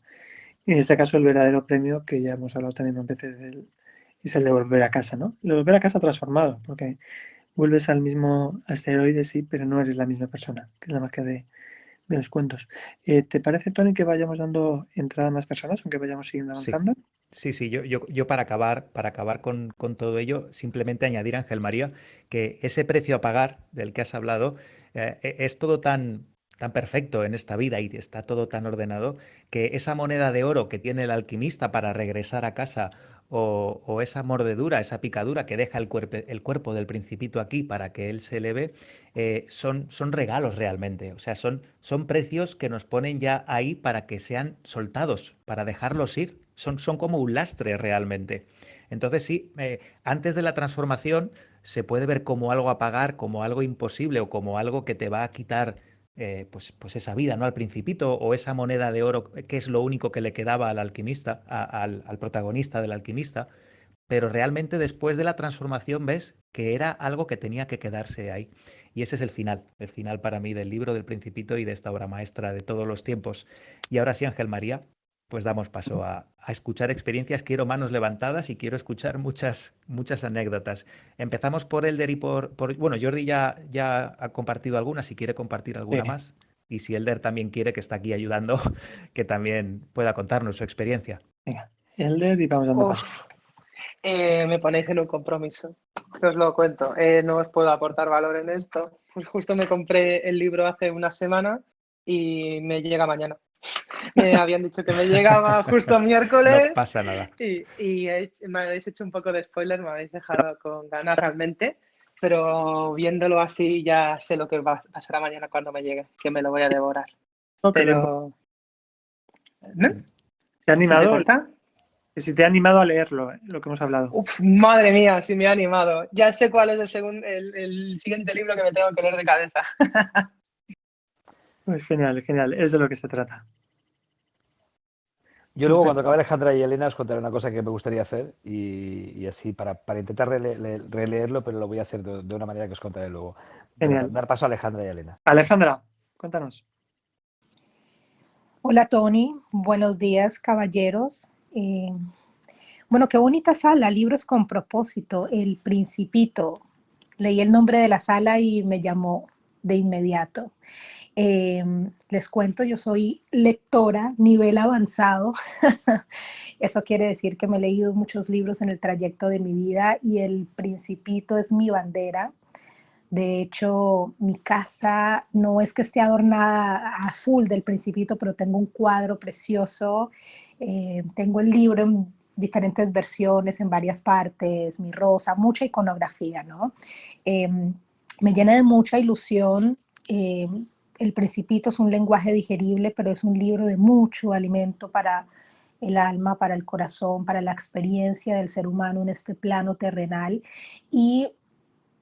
Y en este caso el verdadero premio, que ya hemos hablado también muchas veces, es el de volver a casa, ¿no? El de volver a casa transformado, porque vuelves al mismo asteroide, sí, pero no eres la misma persona, que es la magia de los cuentos. ¿Te parece, Tony, que vayamos dando entrada a más personas, aunque vayamos siguiendo Sí. avanzando? Sí, sí, yo para acabar con todo ello, simplemente añadir, Ángel María, que ese precio a pagar del que has hablado es todo tan tan perfecto en esta vida y está todo tan ordenado, que esa moneda de oro que tiene el alquimista para regresar a casa o esa mordedura, esa picadura que deja el cuerpo del principito aquí para que él se eleve, son regalos realmente. O sea, son precios que nos ponen ya ahí para que sean soltados, para dejarlos ir. Son como un lastre realmente. Entonces sí, antes de la transformación se puede ver como algo a pagar, como algo imposible o como algo que te va a quitar pues esa vida, ¿no? Al principito o esa moneda de oro que es lo único que le quedaba al alquimista, al protagonista del alquimista, pero realmente después de la transformación ves que era algo que tenía que quedarse ahí. Y ese es el final para mí del libro del Principito y de esta obra maestra de todos los tiempos. Y ahora sí, Ángel María, pues damos paso a escuchar experiencias. Quiero manos levantadas y quiero escuchar muchas anécdotas. Empezamos por Elder y bueno, Jordi ya ha compartido algunas, si quiere compartir Sí, alguna más. Y si Elder también quiere, que está aquí ayudando, que también pueda contarnos su experiencia. venga. Elder y vamos dando paso. Uf, me ponéis en un compromiso. Os lo cuento. No os puedo aportar valor en esto. Pues justo me compré el libro hace una semana y me llega mañana. Me habían dicho que me llegaba justo No miércoles pasa nada. y me habéis hecho un poco de spoiler, me habéis dejado con ganas realmente, pero viéndolo así ya sé lo que pasará mañana cuando me llegue, que me lo voy a devorar. No, Pero... ¿No? ¿te ha ¿Se me animado? corta? Si te ha animado a leerlo, lo que hemos hablado. Uf, madre mía, si me ha animado. Ya sé cuál es el siguiente libro que me tengo que leer de cabeza. Pues genial, genial. Es de lo que se trata. Yo luego, cuando acabe Alejandra y Elena, os contaré una cosa que me gustaría hacer y así para intentar releerlo, pero lo voy a hacer de una manera que os contaré luego. Genial. Dar paso a Alejandra y Elena. Alejandra, cuéntanos. Hola Tony, buenos días caballeros. Bueno, qué bonita sala, libros con propósito, El Principito. Leí el nombre de la sala y me llamó de inmediato. Les cuento, yo soy lectora, nivel avanzado. Eso quiere decir que me he leído muchos libros en el trayecto de mi vida y El Principito es mi bandera. De hecho, mi casa no es que esté adornada a full del Principito, pero tengo un cuadro precioso. Tengo el libro en diferentes versiones, en varias partes, mi rosa, mucha iconografía, ¿no? Eh, Me llena de mucha ilusión. El Principito es un lenguaje digerible, pero es un libro de mucho alimento para el alma, para el corazón, para la experiencia del ser humano en este plano terrenal. Y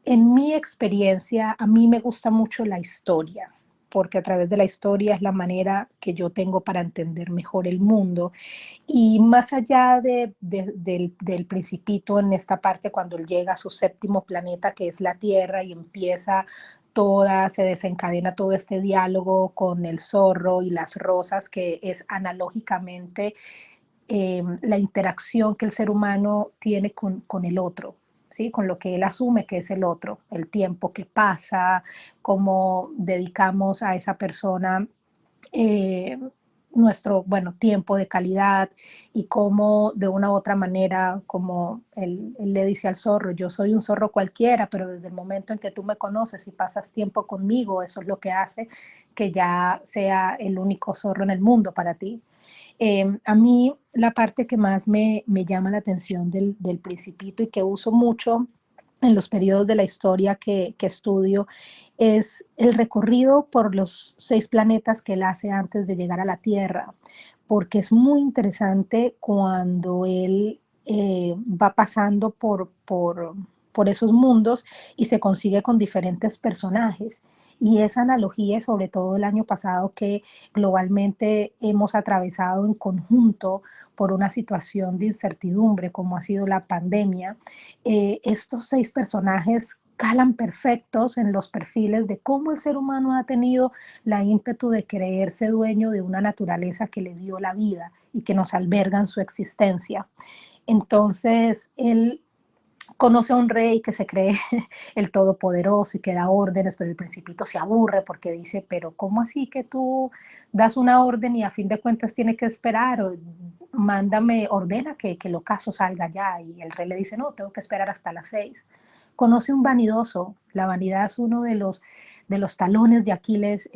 en mi experiencia, a mí me gusta mucho la historia, porque a través de la historia es la manera que yo tengo para entender mejor el mundo. Y más allá del Principito en esta parte, cuando él llega a su séptimo planeta, que es la Tierra, y empieza se desencadena todo este diálogo con el zorro y las rosas, que es analógicamente la interacción que el ser humano tiene con el otro, ¿sí? Con lo que él asume que es el otro, el tiempo que pasa, cómo dedicamos a esa persona eh, nuestro, bueno, tiempo de calidad y cómo de una u otra manera, como él le dice al zorro, yo soy un zorro cualquiera, pero desde el momento en que tú me conoces y pasas tiempo conmigo, eso es lo que hace que ya sea el único zorro en el mundo para ti. A mí la parte que más me llama la atención del Principito y que uso mucho en los periodos de la historia que estudio es el recorrido por los 6 planetas que él hace antes de llegar a la Tierra, porque es muy interesante cuando él va pasando por esos mundos y se consigue con diferentes personajes. Y esa analogía, sobre todo el año pasado, que globalmente hemos atravesado en conjunto por una situación de incertidumbre como ha sido la pandemia, estos 6 personajes calan perfectos en los perfiles de cómo el ser humano ha tenido la ímpetu de creerse dueño de una naturaleza que le dio la vida y que nos alberga en su existencia. Entonces, él conoce a un rey que se cree el todopoderoso y que da órdenes, pero el Principito se aburre porque dice, pero ¿cómo así que tú das una orden y a fin de cuentas tiene que esperar? O, mándame, ordena que el ocaso salga ya. Y el rey le dice, no, tengo que esperar hasta las 6. Conoce un vanidoso. La vanidad es uno de los talones de Aquiles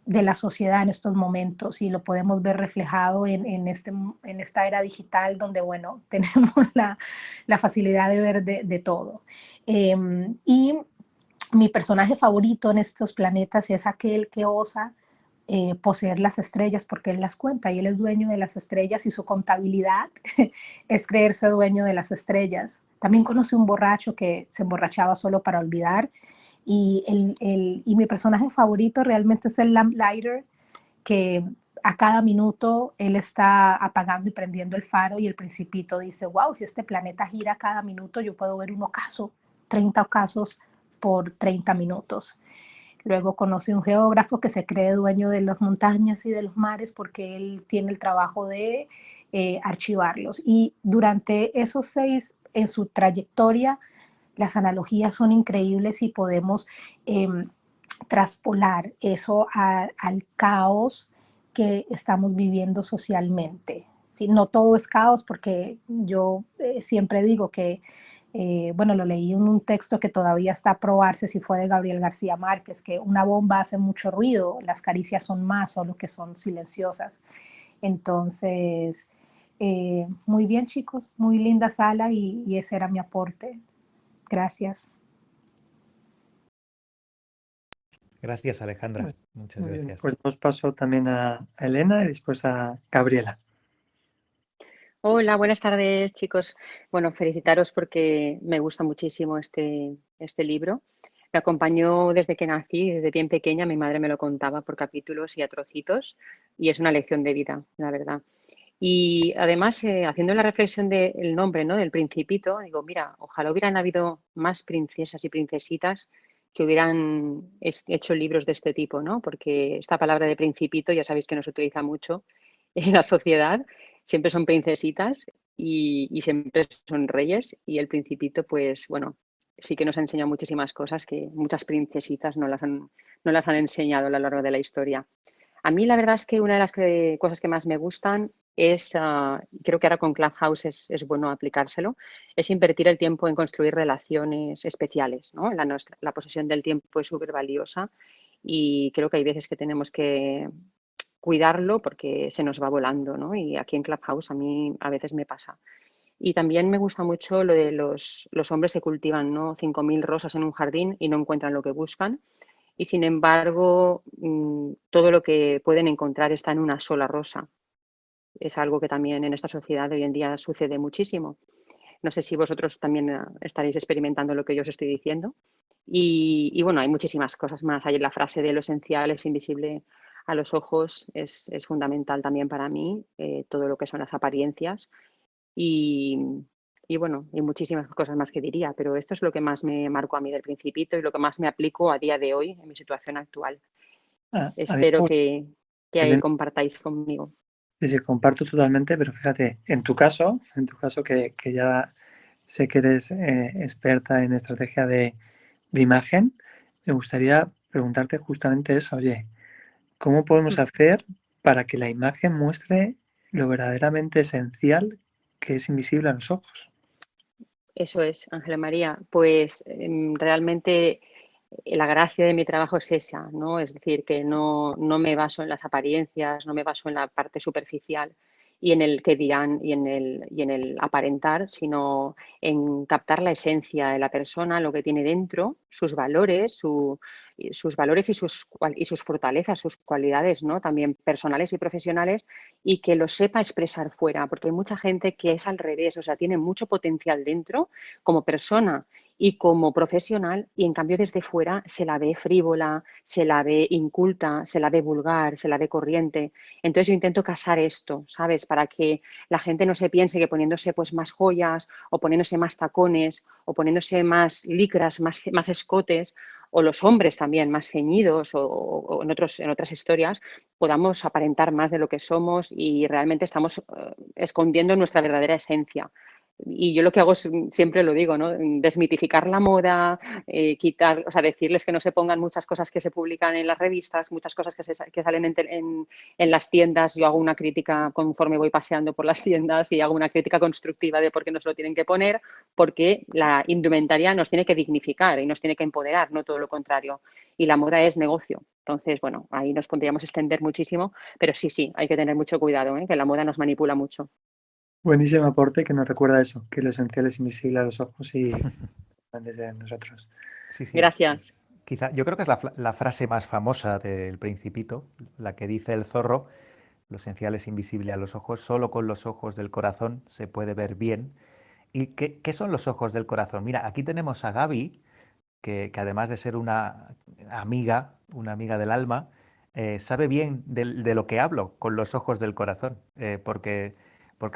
de la sociedad en estos momentos y lo podemos ver reflejado en esta era digital donde, bueno, tenemos la facilidad de ver de todo. Y mi personaje favorito en estos planetas es aquel que osa poseer las estrellas porque él las cuenta y él es dueño de las estrellas y su contabilidad es creerse dueño de las estrellas. También conocí un borracho que se emborrachaba solo para olvidar y mi personaje favorito realmente es el lamplighter, que a cada minuto él está apagando y prendiendo el faro y el principito dice, wow, si este planeta gira cada minuto yo puedo ver un ocaso, 30 ocasos por 30 minutos. Luego conoce un geógrafo que se cree dueño de las montañas y de los mares porque él tiene el trabajo de archivarlos. Y durante esos 6, en su trayectoria, las analogías son increíbles y podemos traspolar eso al caos que estamos viviendo socialmente. ¿Sí? No todo es caos porque yo siempre digo que bueno, lo leí en un texto que todavía está a probarse si fue de Gabriel García Márquez, que una bomba hace mucho ruido, las caricias son más, solo que son silenciosas. Entonces, muy bien chicos, muy linda sala y ese era mi aporte. Gracias. Gracias, Alejandra. Muchas Muy bien, gracias. pues damos paso también a Elena y después a Gabriela. Hola, buenas tardes, chicos. Bueno, felicitaros porque me gusta muchísimo este libro. Me acompañó desde que nací, desde bien pequeña. Mi madre me lo contaba por capítulos y a trocitos y es una lección de vida, la verdad. Y además, haciendo la reflexión del nombre, ¿no? Del Principito, digo, mira, ojalá hubieran habido más princesas y princesitas que hubieran hecho libros de este tipo, ¿no? Porque esta palabra de principito ya sabéis que no se utiliza mucho en la sociedad. Siempre son princesitas y siempre son reyes. Y el Principito, pues bueno, sí que nos ha enseñado muchísimas cosas que muchas princesitas no las han enseñado a lo largo de la historia. A mí la verdad es que una de las cosas que más me gustan es, creo que ahora con Clubhouse es bueno aplicárselo, es invertir el tiempo en construir relaciones especiales, ¿no? La posesión del tiempo es súper valiosa y creo que hay veces que tenemos que cuidarlo porque se nos va volando, ¿no? Y aquí en Clubhouse a mí a veces me pasa. Y también me gusta mucho lo de los hombres que cultivan, ¿no? 5.000 rosas en un jardín y no encuentran lo que buscan. Y sin embargo, todo lo que pueden encontrar está en una sola rosa. Es algo que también en esta sociedad de hoy en día sucede muchísimo. No sé si vosotros también estaréis experimentando lo que yo os estoy diciendo. Y bueno, hay muchísimas cosas más. Hay la frase de lo esencial es invisible a los ojos, es fundamental también para mí, todo lo que son las apariencias. Y, y bueno, hay muchísimas cosas más que diría, pero esto es lo que más me marcó a mí del Principito y lo que más me aplico a día de hoy en mi situación actual. A mí Espero me que Elena, compartáis conmigo. sí, comparto totalmente, pero fíjate, en tu caso que ya sé que eres experta en estrategia de imagen, me gustaría preguntarte justamente eso, oye, ¿cómo podemos hacer para que la imagen muestre lo verdaderamente esencial que es invisible a los ojos? Eso es, Ángela María. Pues realmente la gracia de mi trabajo es esa, ¿no? Es decir, que no me baso en las apariencias, no me baso en la parte superficial y en el que dirán y en el aparentar, sino en captar la esencia de la persona, lo que tiene dentro, sus valores, sus valores y sus fortalezas, sus cualidades, ¿no? También personales y profesionales, y que lo sepa expresar fuera, porque hay mucha gente que es al revés, o sea, tiene mucho potencial dentro como persona y como profesional, y en cambio desde fuera se la ve frívola, se la ve inculta, se la ve vulgar, se la ve corriente. Entonces yo intento casar esto, ¿sabes? Para que la gente no se piense que poniéndose pues más joyas o poniéndose más tacones o poniéndose más licras, más escotes, o los hombres también más ceñidos o en otras historias, podamos aparentar más de lo que somos y realmente estamos escondiendo nuestra verdadera esencia. Y yo lo que hago es, siempre lo digo, ¿no? Desmitificar la moda, quitar, o sea, decirles que no se pongan muchas cosas que se publican en las revistas, muchas cosas que salen en las tiendas. Yo hago una crítica conforme voy paseando por las tiendas y hago una crítica constructiva de por qué no se lo tienen que poner, porque la indumentaria nos tiene que dignificar y nos tiene que empoderar, no todo lo contrario. Y la moda es negocio. Entonces, bueno, ahí nos podríamos extender muchísimo, pero sí, hay que tener mucho cuidado, ¿eh? Que la moda nos manipula mucho. Buenísimo aporte que nos recuerda eso, que lo esencial es invisible a los ojos y desde nosotros. Sí, sí. Gracias. Quizá, yo creo que es la frase más famosa del Principito, la que dice el zorro: lo esencial es invisible a los ojos, solo con los ojos del corazón se puede ver bien. ¿Y qué son los ojos del corazón? Mira, aquí tenemos a Gaby, que además de ser una amiga del alma, sabe bien de lo que hablo con los ojos del corazón, porque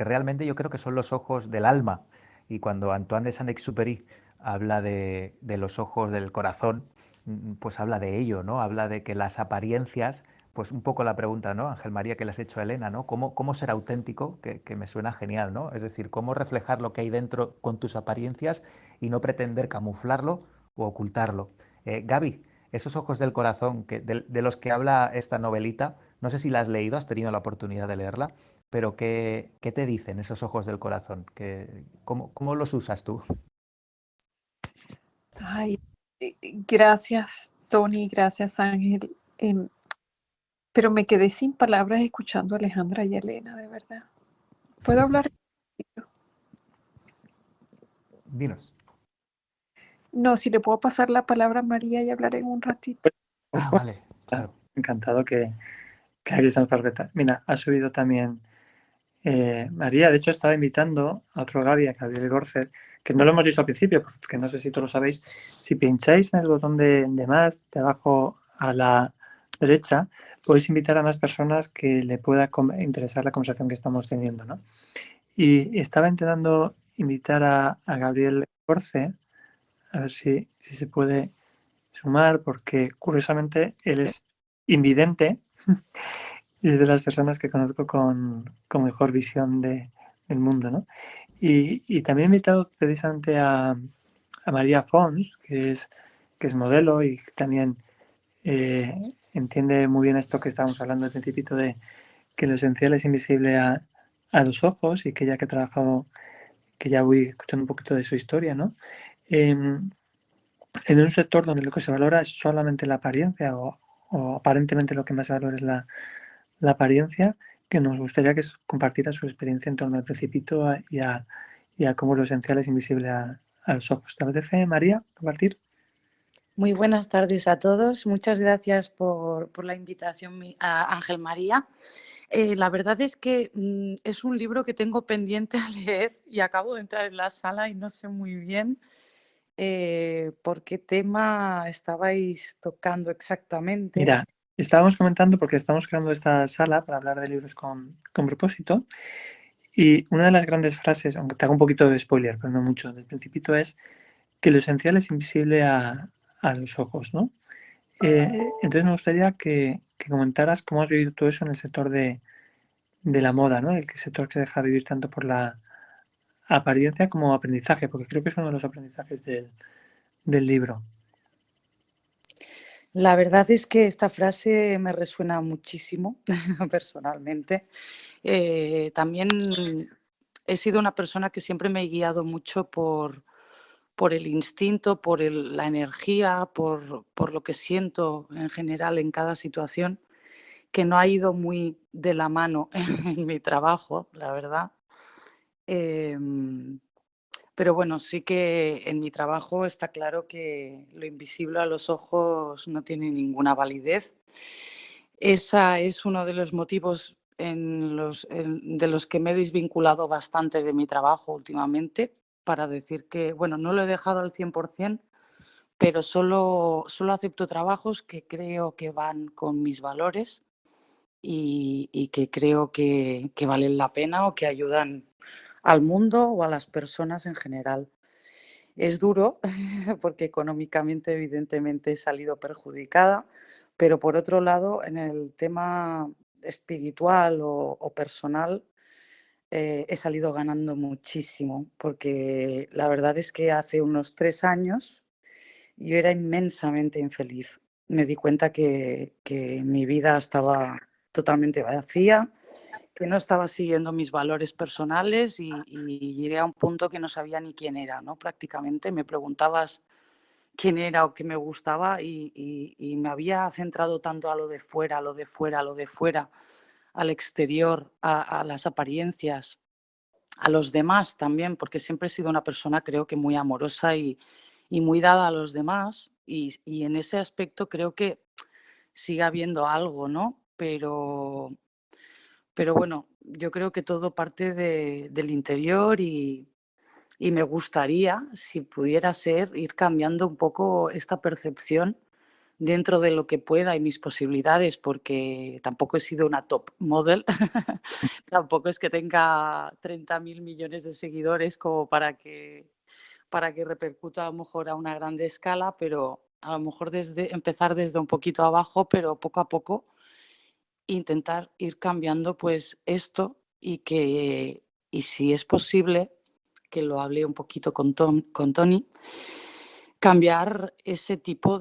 realmente yo creo que son los ojos del alma. Y cuando Antoine de Saint-Exupéry habla de los ojos del corazón, pues habla de ello, ¿no? Habla de que las apariencias, pues un poco la pregunta, ¿no? Ángel María, que le has hecho a Elena, ¿no? ¿Cómo ser auténtico? Que me suena genial, ¿no? Es decir, cómo reflejar lo que hay dentro con tus apariencias y no pretender camuflarlo o ocultarlo. Gaby, esos ojos del corazón de los que habla esta novelita, no sé si la has leído, has tenido la oportunidad de leerla, pero ¿qué te dicen esos ojos del corazón? ¿Cómo los usas tú? Ay, gracias, Tony, gracias, Ángel. Pero me quedé sin palabras escuchando a Alejandra y a Elena, de verdad. ¿Puedo hablar? Dinos. No, si le puedo pasar la palabra a María y hablar en un ratito. Ah, vale, claro. Encantado que aquí estamos perfecta. Mira, ha subido también María. De hecho, estaba invitando a otro Gaby, a Gabriel Gorcer, que no lo hemos visto al principio, porque no sé si todos lo sabéis. Si pincháis en el botón de más, de abajo a la derecha, podéis invitar a más personas que le pueda interesar la conversación que estamos teniendo, ¿no? Y estaba intentando invitar a Gabriel Gorce, a ver si se puede sumar, porque curiosamente él es invidente y es de las personas que conozco con mejor visión del mundo, ¿no? Y también he invitado precisamente a María Fons, que es modelo y que también entiende muy bien esto que estábamos hablando al principio de que lo esencial es invisible a los ojos, y que ya que ha trabajado, que ya voy escuchando un poquito de su historia, ¿no? En un sector donde lo que se valora es solamente la apariencia, o aparentemente lo que más se valora es la apariencia, que nos gustaría que compartiera su experiencia en torno al Principito y a cómo lo esencial es invisible a los ojos. ¿Te apetece, María, compartir? Muy buenas tardes a todos. Muchas gracias por la invitación a Ángel María. La verdad es que es un libro que tengo pendiente a leer y acabo de entrar en la sala y no sé muy bien por qué tema estabais tocando exactamente. Mira, estábamos comentando, porque estamos creando esta sala para hablar de libros con propósito, y una de las grandes frases, aunque te hago un poquito de spoiler, pero no mucho, del Principito, es que lo esencial es invisible a los ojos, ¿no? Entonces me gustaría que comentaras cómo has vivido todo eso en el sector de la moda, ¿no? El sector que se deja vivir tanto por la apariencia como aprendizaje, porque creo que es uno de los aprendizajes del libro. La verdad es que esta frase me resuena muchísimo personalmente. También he sido una persona que siempre me he guiado mucho por el instinto, por la energía, por lo que siento en general en cada situación, que no ha ido muy de la mano en mi trabajo, la verdad. Pero bueno, sí que en mi trabajo está claro que lo invisible a los ojos no tiene ninguna validez. Ese es uno de los motivos de los que me he desvinculado bastante de mi trabajo últimamente, para decir que, bueno, no lo he dejado al 100%, pero solo acepto trabajos que creo que van con mis valores y que creo que valen la pena o que ayudan al mundo o a las personas en general. Es duro porque económicamente evidentemente he salido perjudicada, pero por otro lado, en el tema espiritual o personal, he salido ganando muchísimo, porque la verdad es que hace unos 3 años yo era inmensamente infeliz. Me di cuenta que mi vida estaba totalmente vacía, que no estaba siguiendo mis valores personales y llegué a un punto que no sabía ni quién era, ¿no? Prácticamente me preguntabas quién era o qué me gustaba y me había centrado tanto a lo de fuera, a lo de fuera, a lo de fuera, al exterior, a las apariencias, a los demás también, porque siempre he sido una persona creo que muy amorosa y muy dada a los demás y en ese aspecto creo que sigue habiendo algo, ¿no? Pero bueno, yo creo que todo parte del interior y me gustaría, si pudiera ser, ir cambiando un poco esta percepción dentro de lo que pueda y mis posibilidades, porque tampoco he sido una top model, tampoco es que tenga 30.000 millones de seguidores como para que repercuta a lo mejor a una grande escala, pero a lo mejor empezar desde un poquito abajo, pero poco a poco intentar ir cambiando pues esto y si es posible, que lo hablé un poquito con Tony, cambiar ese tipo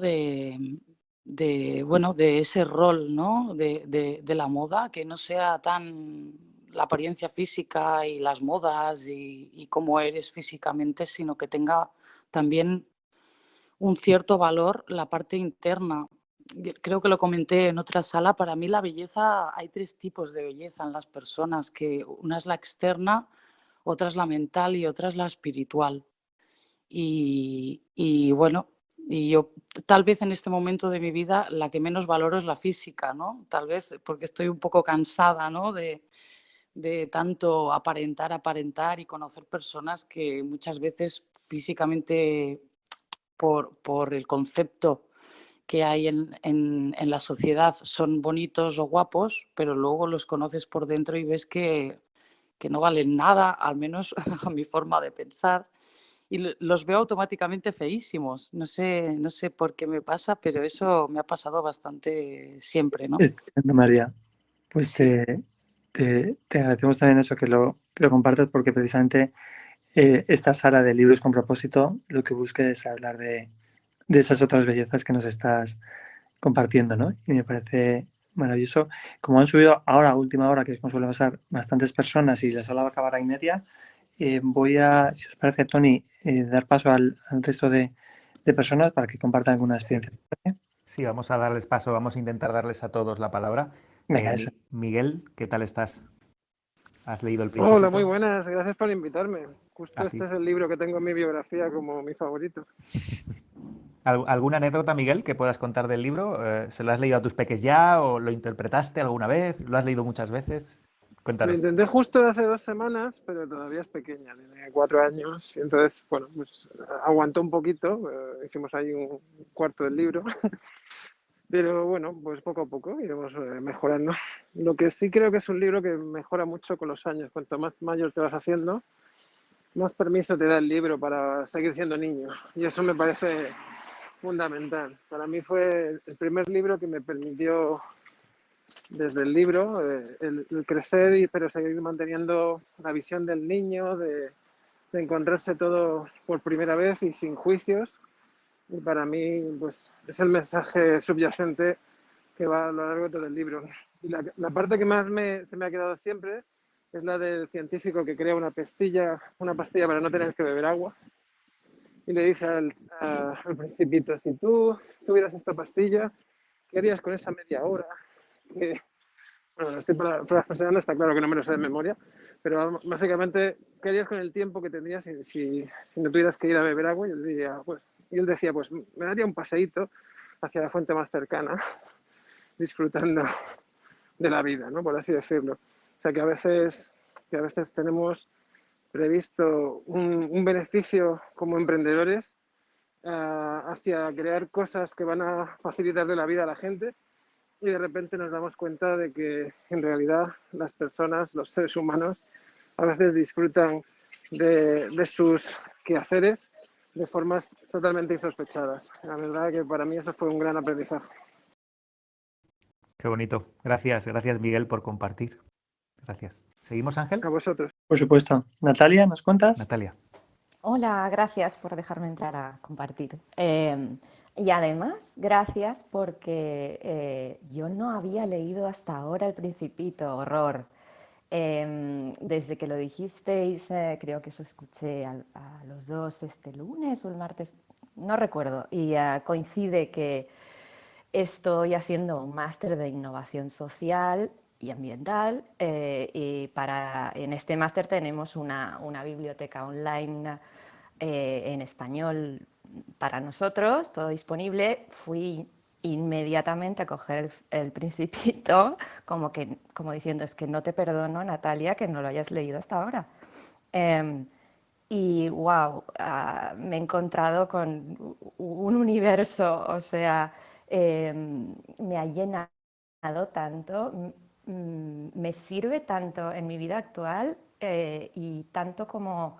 bueno, de ese rol, ¿no? de la moda, que no sea tan la apariencia física y las modas y cómo eres físicamente, sino que tenga también un cierto valor la parte interna. Creo que lo comenté en otra sala, para mí la belleza, hay 3 tipos de belleza en las personas, que una es la externa, otra es la mental y otra es la espiritual. Y bueno, y yo tal vez en este momento de mi vida la que menos valoro es la física, ¿no? Tal vez porque estoy un poco cansada, ¿no? de tanto aparentar y conocer personas que muchas veces físicamente por el concepto que hay en la sociedad son bonitos o guapos, pero luego los conoces por dentro y ves que no valen nada, al menos a mi forma de pensar, y los veo automáticamente feísimos. No sé por qué me pasa, pero eso me ha pasado bastante siempre, ¿no? Estupendo, María. Pues Sí. te agradecemos también eso que lo compartas, porque precisamente esta sala de libros con propósito lo que busca es hablar de esas otras bellezas que nos estás compartiendo, ¿no? Y me parece maravilloso. Como han subido ahora a última hora, que es como suele pasar, bastantes personas y la sala va a acabar a y media, voy a, si os parece, Tony, dar paso al resto de personas para que compartan alguna experiencia. Sí, vamos a darles paso, vamos a intentar darles a todos la palabra. Venga, eso. Miguel, ¿qué tal estás? ¿Has leído El Hola, Principito? muy buenas, gracias por invitarme. Justo A este ti. es el libro que tengo en mi biografía como mi favorito. ¿Alguna anécdota, Miguel, que puedas contar del libro? ¿Se lo has leído a tus peques ya o lo interpretaste alguna vez? ¿Lo has leído muchas veces? Lo Cuéntanos. intenté justo hace 2 semanas, pero todavía es pequeña, tiene 4 años. Y entonces, bueno, pues aguantó un poquito, hicimos ahí un cuarto del libro. Pero bueno, pues poco a poco iremos mejorando. Lo que sí creo que es un libro que mejora mucho con los años. Cuanto más mayor te vas haciendo, más permiso te da el libro para seguir siendo niño. Y eso me parece fundamental. Para mí fue el primer libro que me permitió, desde el libro, el crecer, pero seguir manteniendo la visión del niño, de encontrarse todo por primera vez y sin juicios. Y para mí, pues, es el mensaje subyacente que va a lo largo de todo el libro. Y la parte que más se me ha quedado siempre es la del científico que crea una pastilla para no tener que beber agua. Y le dice al principito, si tú tuvieras esta pastilla, ¿qué harías con esa media hora? Bueno, lo estoy parafraseando, está claro que no me lo sé de memoria, pero básicamente, ¿qué harías con el tiempo que tendrías si no tuvieras que ir a beber agua? Y él decía, pues me daría un paseíto hacia la fuente más cercana, disfrutando de la vida, ¿no? Por así decirlo. O sea, que a veces tenemos previsto un beneficio como emprendedores hacia crear cosas que van a facilitarle la vida a la gente, y de repente nos damos cuenta de que en realidad las personas, los seres humanos, a veces disfrutan de sus quehaceres de formas totalmente insospechadas. La verdad que para mí eso fue un gran aprendizaje. Qué bonito. Gracias, Miguel, por compartir. Gracias. ¿Seguimos, Ángel? A vosotros. Por supuesto. Natalia, ¿nos cuentas? Natalia. Hola, gracias por dejarme entrar a compartir. Y además, gracias porque yo no había leído hasta ahora El Principito, horror. Desde que lo dijisteis, creo que eso escuché a los dos este lunes o el martes, no recuerdo, y coincide que estoy haciendo un máster de innovación social y ambiental y en este máster tenemos una biblioteca online en español para nosotros, todo disponible. Fui inmediatamente a coger el Principito, como diciendo, es que no te perdono, Natalia, que no lo hayas leído hasta ahora. Y wow, me he encontrado con un universo, o sea, me ha llenado tanto, me sirve tanto en mi vida actual y tanto como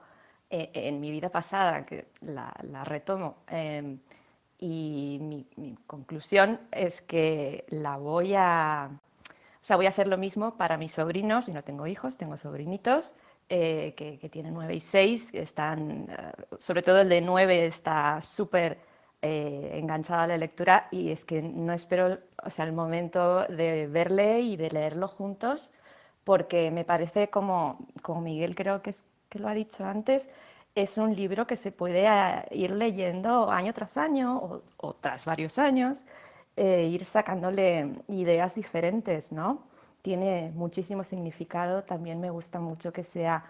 en mi vida pasada, que la retomo. Y mi conclusión es que voy a hacer lo mismo para mis sobrinos, y no tengo hijos, tengo sobrinitos, que tienen 9 y 6, están, sobre todo el de 9 está súper enganchado a la lectura y es que no espero el momento de verle y de leerlo juntos porque me parece como Miguel creo que lo ha dicho antes, es un libro que se puede ir leyendo año tras año o tras varios años, ir sacándole ideas diferentes, ¿no? Tiene muchísimo significado, también me gusta mucho que sea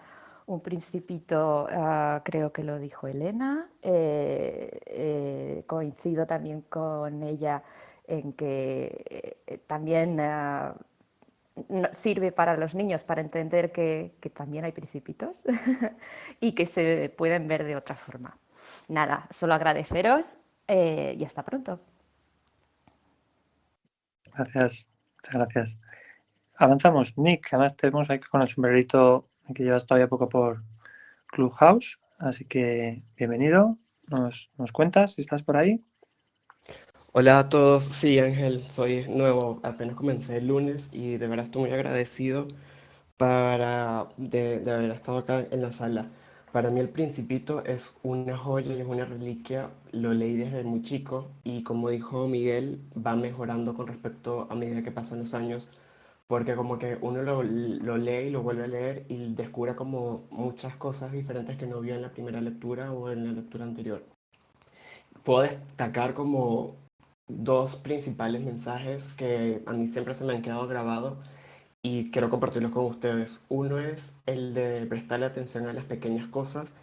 un principito, creo que lo dijo Elena, coincido también con ella en que también sirve para los niños para entender que también hay principitos y que se pueden ver de otra forma. Nada, solo agradeceros y hasta pronto. Gracias, muchas gracias. Avanzamos. Nick, además tenemos aquí con el sombrerito que llevas todavía poco por Clubhouse, así que bienvenido. ¿Nos cuentas si estás por ahí? Hola a todos, sí Ángel, soy nuevo, apenas comencé el lunes y de verdad estoy muy agradecido de haber estado acá en la sala. Para mí El Principito es una joya y es una reliquia, lo leí desde muy chico y como dijo Miguel, va mejorando con respecto a medida que pasan los años, porque como que uno lo lee y lo vuelve a leer y descubre como muchas cosas diferentes que no vio en la primera lectura o en la lectura anterior. Puedo destacar como dos principales mensajes que a mí siempre se me han quedado grabados y quiero compartirlos con ustedes. Uno es el de prestarle atención a las pequeñas cosas,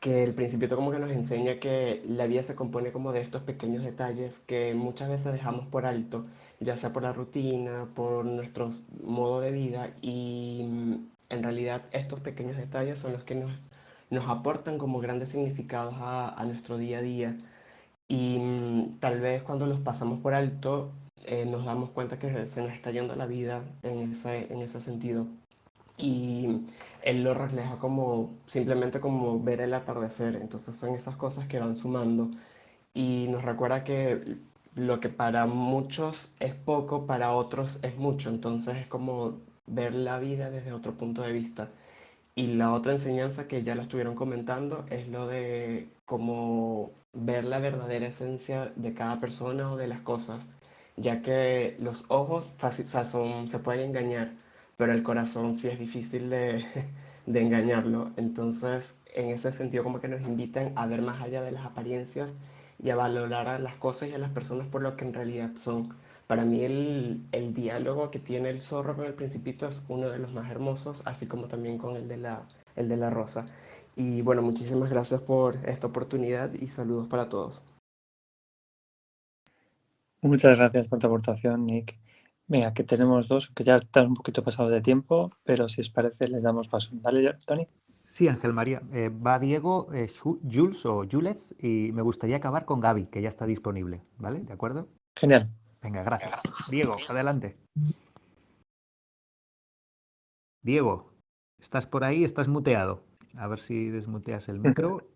que el Principito como que nos enseña que la vida se compone como de estos pequeños detalles que muchas veces dejamos por alto, ya sea por la rutina, por nuestro modo de vida y en realidad estos pequeños detalles son los que nos aportan como grandes significados a nuestro día a día y tal vez cuando los pasamos por alto nos damos cuenta que se nos está yendo la vida en ese sentido. Y él lo refleja como simplemente como ver el atardecer. Entonces son esas cosas que van sumando y nos recuerda que lo que para muchos es poco, para otros es mucho. Entonces es como ver la vida desde otro punto de vista. Y la otra enseñanza que ya la estuvieron comentando es lo de cómo ver la verdadera esencia de cada persona o de las cosas, ya que los ojos o sea, se pueden engañar, pero el corazón sí es difícil de engañarlo. Entonces, en ese sentido, como que nos invitan a ver más allá de las apariencias y a valorar a las cosas y a las personas por lo que en realidad son. Para mí el diálogo que tiene el zorro con el Principito es uno de los más hermosos, así como también con el de la rosa. Y bueno, muchísimas gracias por esta oportunidad y saludos para todos. Muchas gracias por tu aportación, Nick. Venga, que tenemos dos, que ya están un poquito pasados de tiempo, pero si os parece les damos paso. Dale, Tony. Sí, Ángel María. Va Diego, Jules o Jules y me gustaría acabar con Gaby, que ya está disponible, ¿vale? ¿De acuerdo? Genial. Venga, gracias. Diego, adelante. Diego, ¿estás por ahí? Estás muteado. A ver si desmuteas el micro.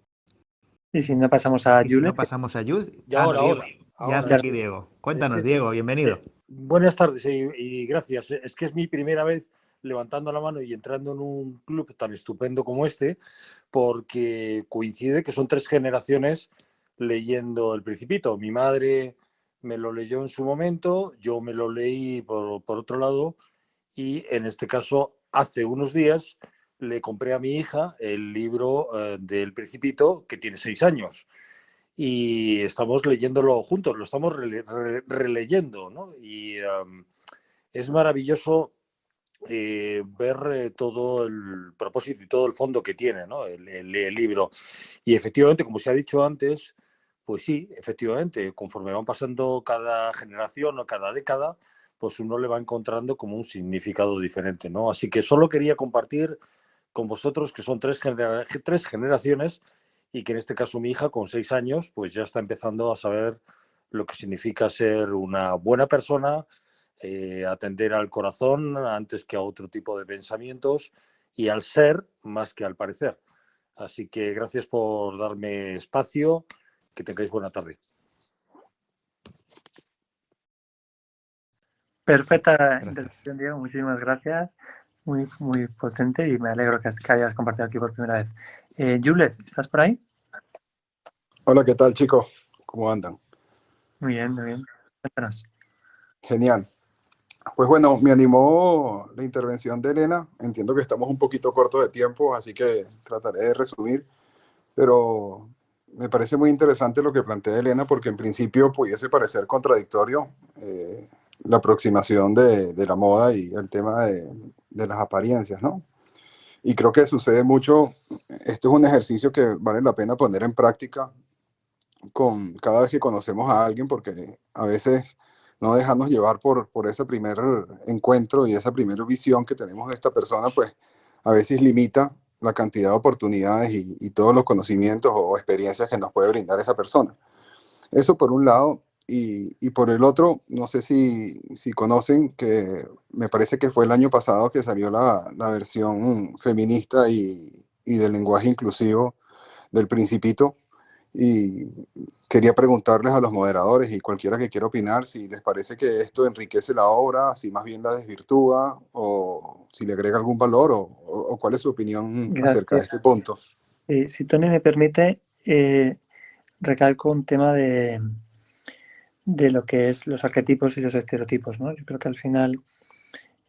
Y si no pasamos a Y si Jules. no pasamos a Jules. Ya ahora. Ya está aquí Diego. Cuéntanos, Diego, bienvenido. Buenas tardes y gracias. Es que es mi primera vez levantando la mano y entrando en un club tan estupendo como este, porque coincide que son 3 generaciones leyendo El Principito. Mi madre me lo leyó en su momento, yo me lo leí por otro lado, y en este caso hace unos días le compré a mi hija el libro del Principito, que tiene 6 años, y estamos leyéndolo juntos, lo estamos releyendo, ¿no? Y es maravilloso ver todo el propósito y todo el fondo que tiene, ¿no? El libro. Y efectivamente, como se ha dicho antes, pues sí, efectivamente, conforme van pasando cada generación o cada década, pues uno le va encontrando como un significado diferente, ¿no? Así que solo quería compartir con vosotros que son 3 generaciones, y que en este caso mi hija con 6 años pues ya está empezando a saber lo que significa ser una buena persona, atender al corazón antes que a otro tipo de pensamientos, y al ser más que al parecer. Así que gracias por darme espacio, que tengáis buena tarde. Perfecta intervención, Diego, muchísimas gracias. Muy, muy potente, y me alegro que hayas compartido aquí por primera vez. Julet, ¿estás por ahí? Hola, ¿qué tal, chicos? ¿Cómo andan? Muy bien, muy bien. Cuéntanos. Genial. Pues bueno, me animó la intervención de Elena. Entiendo que estamos un poquito cortos de tiempo, así que trataré de resumir, pero me parece muy interesante lo que plantea Elena, porque en principio pudiese parecer contradictorio la aproximación de la moda y el tema de las apariencias, ¿no? Y creo que sucede mucho. Esto es un ejercicio que vale la pena poner en práctica con cada vez que conocemos a alguien, porque a veces no dejarnos llevar por ese primer encuentro y esa primera visión que tenemos de esta persona, pues a veces limita la cantidad de oportunidades y todos los conocimientos o experiencias que nos puede brindar esa persona. Eso por un lado. Y por el otro, no sé si conocen que me parece que fue el año pasado que salió la versión feminista y del lenguaje inclusivo del Principito. Y quería preguntarles a los moderadores y cualquiera que quiera opinar si les parece que esto enriquece la obra, si más bien la desvirtúa, o si le agrega algún valor, o cuál es su opinión acerca de Gracias. este punto. Si Tony me permite, recalco un tema de lo que es los arquetipos y los estereotipos, ¿no? Yo creo que al final,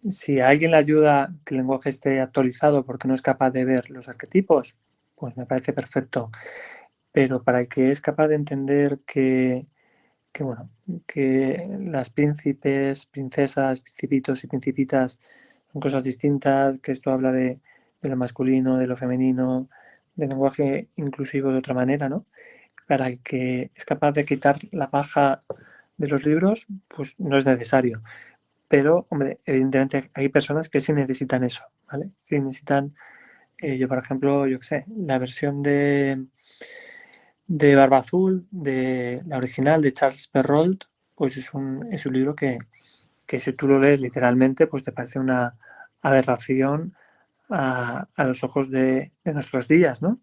si a alguien le ayuda que el lenguaje esté actualizado porque no es capaz de ver los arquetipos, pues me parece perfecto. Pero para el que es capaz de entender que las príncipes, princesas, principitos y principitas son cosas distintas, que esto habla de lo masculino, de lo femenino, del lenguaje inclusivo de otra manera, ¿no? Para el que es capaz de quitar la paja de los libros, pues no es necesario. Pero, hombre, evidentemente hay personas que sí necesitan eso, ¿vale? Sí necesitan, yo por ejemplo, yo qué sé, la versión de Barba Azul, de la original de Charles Perrault, pues es un libro que si tú lo lees literalmente, pues te parece una aberración a los ojos de nuestros días, ¿no?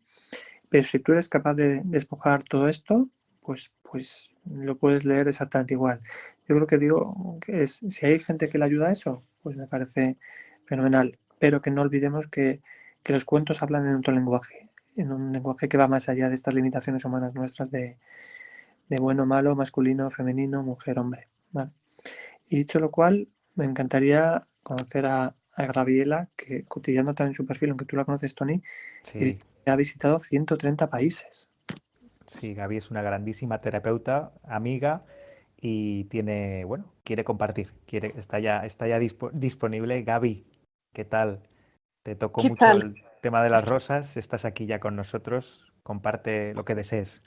Pero si tú eres capaz de despojar todo esto, pues lo puedes leer exactamente igual. Yo creo que digo que si hay gente que le ayuda a eso, pues me parece fenomenal. Pero que no olvidemos que los cuentos hablan en otro lenguaje, en un lenguaje que va más allá de estas limitaciones humanas nuestras de bueno, malo, masculino, femenino, mujer, hombre. ¿Vale? Y dicho lo cual, me encantaría conocer a Gabriela, que cotillando también su perfil, aunque tú la conoces, Tony, Sí. ha visitado 130 países. Sí, Gaby es una grandísima terapeuta, amiga, y tiene, bueno, quiere compartir, está ya disponible. Gaby, ¿qué tal? Te tocó ¿Qué mucho tal? el tema de las rosas, estás aquí ya con nosotros, comparte lo que desees.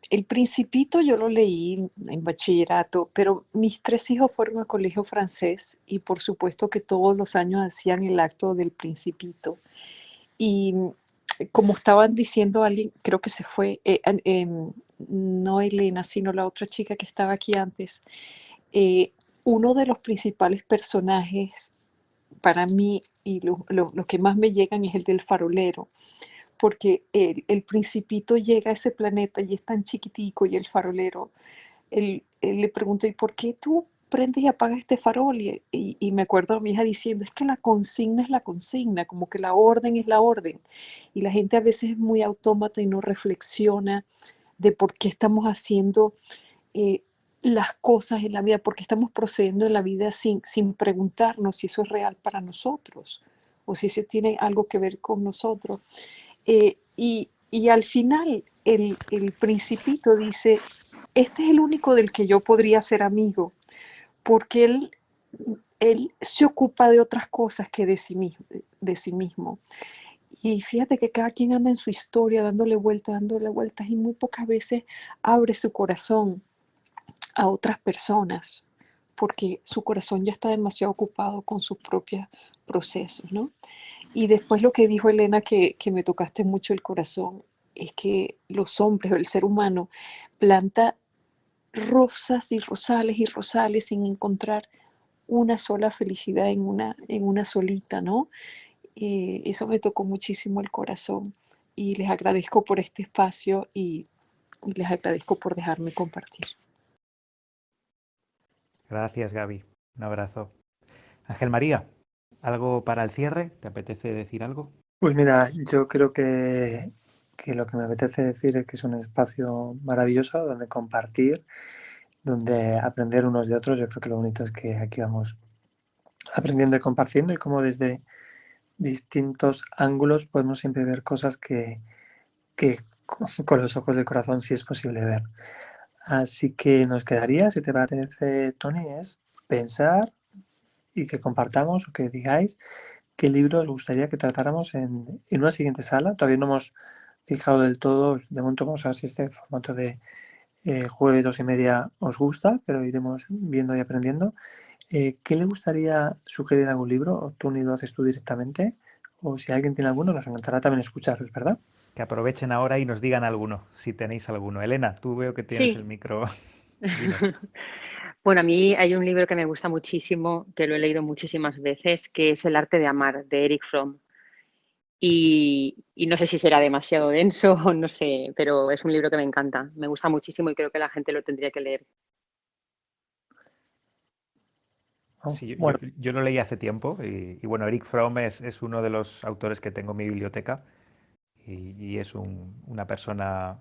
El Principito yo lo leí en bachillerato, pero mis 3 hijos fueron al colegio francés y por supuesto que todos los años hacían el acto del Principito. Y como estaban diciendo alguien, creo que se fue, no Elena, sino la otra chica que estaba aquí antes, uno de los principales personajes para mí y lo que más me llegan es el del farolero, porque el Principito llega a ese planeta y es tan chiquitico y el farolero, él le pregunta, ¿y por qué tú prendes y apagas este farol? Y me acuerdo a mi hija diciendo, es que la consigna es la consigna, como que la orden es la orden. Y la gente a veces es muy autómata y no reflexiona de por qué estamos haciendo eh, las cosas en la vida, por qué estamos procediendo en la vida sin preguntarnos si eso es real para nosotros o si eso tiene algo que ver con nosotros. Y al final el Principito dice, este es el único del que yo podría ser amigo, porque él se ocupa de otras cosas que de sí mismo. Y fíjate que cada quien anda en su historia dándole vueltas y muy pocas veces abre su corazón a otras personas, porque su corazón ya está demasiado ocupado con sus propios procesos, ¿no? Y después lo que dijo Elena, que me tocaste mucho el corazón, es que los hombres o el ser humano planta rosas y rosales sin encontrar una sola felicidad en una solita, ¿no? Eso me tocó muchísimo el corazón y les agradezco por este espacio y les agradezco por dejarme compartir. Gracias, Gaby. Un abrazo. Ángel María, ¿algo para el cierre? ¿Te apetece decir algo? Pues mira, yo creo que lo que me apetece decir es que es un espacio maravilloso donde compartir, donde aprender unos de otros. Yo creo que lo bonito es que aquí vamos aprendiendo y compartiendo y como desde distintos ángulos podemos siempre ver cosas que con los ojos del corazón sí es posible ver. Así que nos quedaría, si te parece, Tony, es pensar y que compartamos o que digáis qué libros os gustaría que tratáramos en una siguiente sala. Todavía no hemos fijado del todo, de momento vamos a ver si este formato de jueves 2:30 os gusta, pero iremos viendo y aprendiendo. ¿Qué le gustaría sugerir algún libro? ¿O tú ni lo haces tú directamente? O si alguien tiene alguno, nos encantará también escucharlos, ¿verdad? Que aprovechen ahora y nos digan alguno, si tenéis alguno. Elena, tú veo que tienes el Sí. micro. Dinos. Bueno, a mí hay un libro que me gusta muchísimo, que lo he leído muchísimas veces, que es El arte de amar, de Eric Fromm. Y no sé si será demasiado denso o no sé, pero es un libro que me encanta, me gusta muchísimo y creo que la gente lo tendría que leer. Sí, Bueno, yo lo leí hace tiempo y bueno, Eric Fromm es uno de los autores que tengo en mi biblioteca y es una persona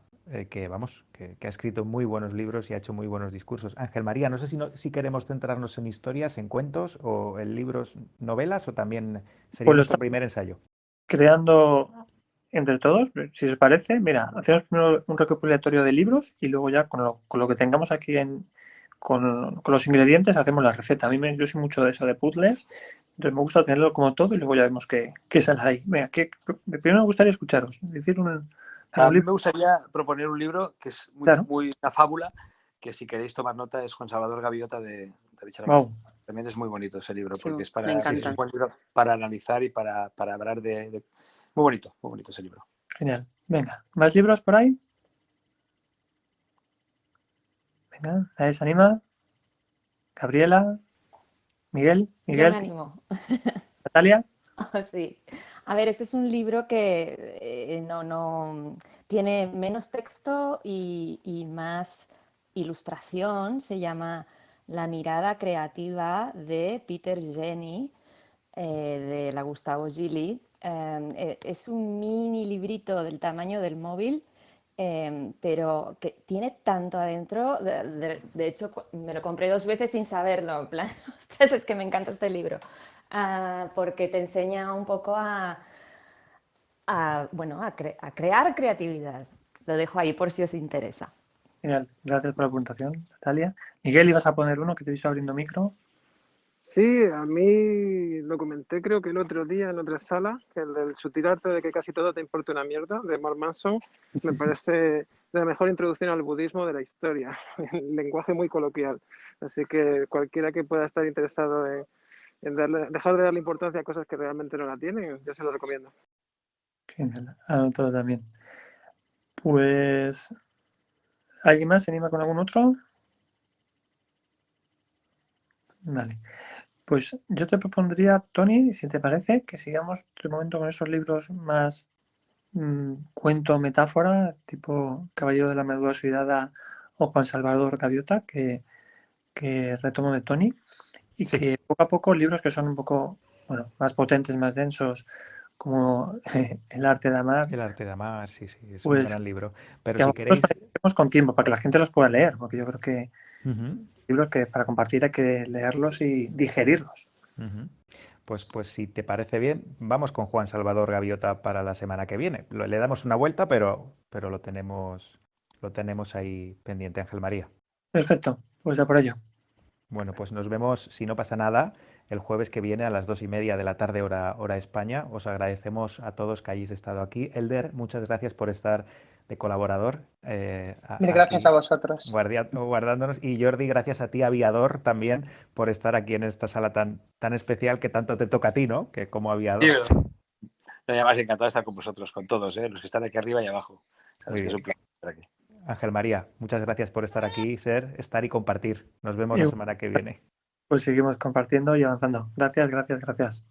que, vamos, que ha escrito muy buenos libros y ha hecho muy buenos discursos. Ángel María, no sé si queremos centrarnos en historias, en cuentos o en libros, novelas o también sería pues lo nuestro estamos primer ensayo. creando entre todos, si os parece. Mira, hacemos primero un recopilatorio de libros y luego ya con lo que tengamos aquí con los ingredientes hacemos la receta. Yo soy mucho de eso, de puzzles, entonces me gusta tenerlo como todo y luego ya vemos qué sale ahí. Venga, primero me gustaría escucharos, decir A algún mí libro. me gustaría proponer un libro que es Claro. una fábula, que si queréis tomar nota es Juan Salvador Gaviota de Richard Wow. Bach. También es muy bonito ese libro, Sí, porque es me encanta. un buen libro para analizar y para hablar muy bonito ese libro. Genial. Venga, ¿más libros por ahí? Venga, ¿nadie se anima? Gabriela, Yo Miguel, me animo. Natalia. Sí. A ver, este es un libro que no tiene menos texto y más ilustración. Se llama La mirada creativa de Peter Jenny, de la Gustavo Gili. Es un mini librito del tamaño del móvil, pero que tiene tanto adentro. De hecho, me lo compré 2 veces sin saberlo. En plan, ostras, es que me encanta este libro. Porque te enseña un poco bueno, a crear creatividad. Lo dejo ahí por si os interesa. Genial, gracias por la apuntación, Natalia. Miguel, ibas a poner uno que te he visto abriendo micro. Sí, a mí lo comenté creo que el otro día en otra sala, que el del sutil arte de que casi todo te importa una mierda, de Mark Manson, me parece la mejor introducción al budismo de la historia, en lenguaje muy coloquial. Así que cualquiera que pueda estar interesado en dejar de darle importancia a cosas que realmente no la tienen, yo se lo recomiendo. Genial, anotado también. Pues, ¿alguien más se anima con algún otro? Vale. Pues yo te propondría, Tony, si te parece, que sigamos de momento con esos libros más cuento, metáfora, tipo Caballero de la Armadura Oxidada o Juan Salvador Gaviota, que que retomo de Tony y Sí. que poco a poco libros que son un poco, bueno, más potentes, más densos, como El arte de amar, El arte de amar, sí, sí, es un pues gran libro. Pero que a si lo mejor queréis... los con tiempo para que la gente los pueda leer, porque yo creo que Ujú, libros que para compartir hay que leerlos y digerirlos. ujú. Pues si te parece bien, vamos con Juan Salvador Gaviota para la semana que viene. Le damos una vuelta, pero lo tenemos ahí pendiente, Ángel María. Perfecto, pues a por ello. Bueno, pues nos vemos, si no pasa nada, el jueves que viene a las 2:30 de la tarde, hora España. Os agradecemos a todos que hayáis estado aquí. Elder, muchas gracias por estar de colaborador Mil gracias a aquí vosotros. guardándonos. Y Jordi, gracias a ti, aviador, también por estar aquí en esta sala tan especial que tanto te toca a ti, ¿no? Que como Sí, aviador. verdad. Además, encantado de estar con vosotros, con todos, los que están aquí arriba y abajo. Muy Sabes que es bien. un placer estar aquí. Ángel María, muchas gracias por estar aquí, estar y compartir. Nos vemos la Y semana que viene. pues seguimos compartiendo y avanzando. Gracias, gracias, gracias.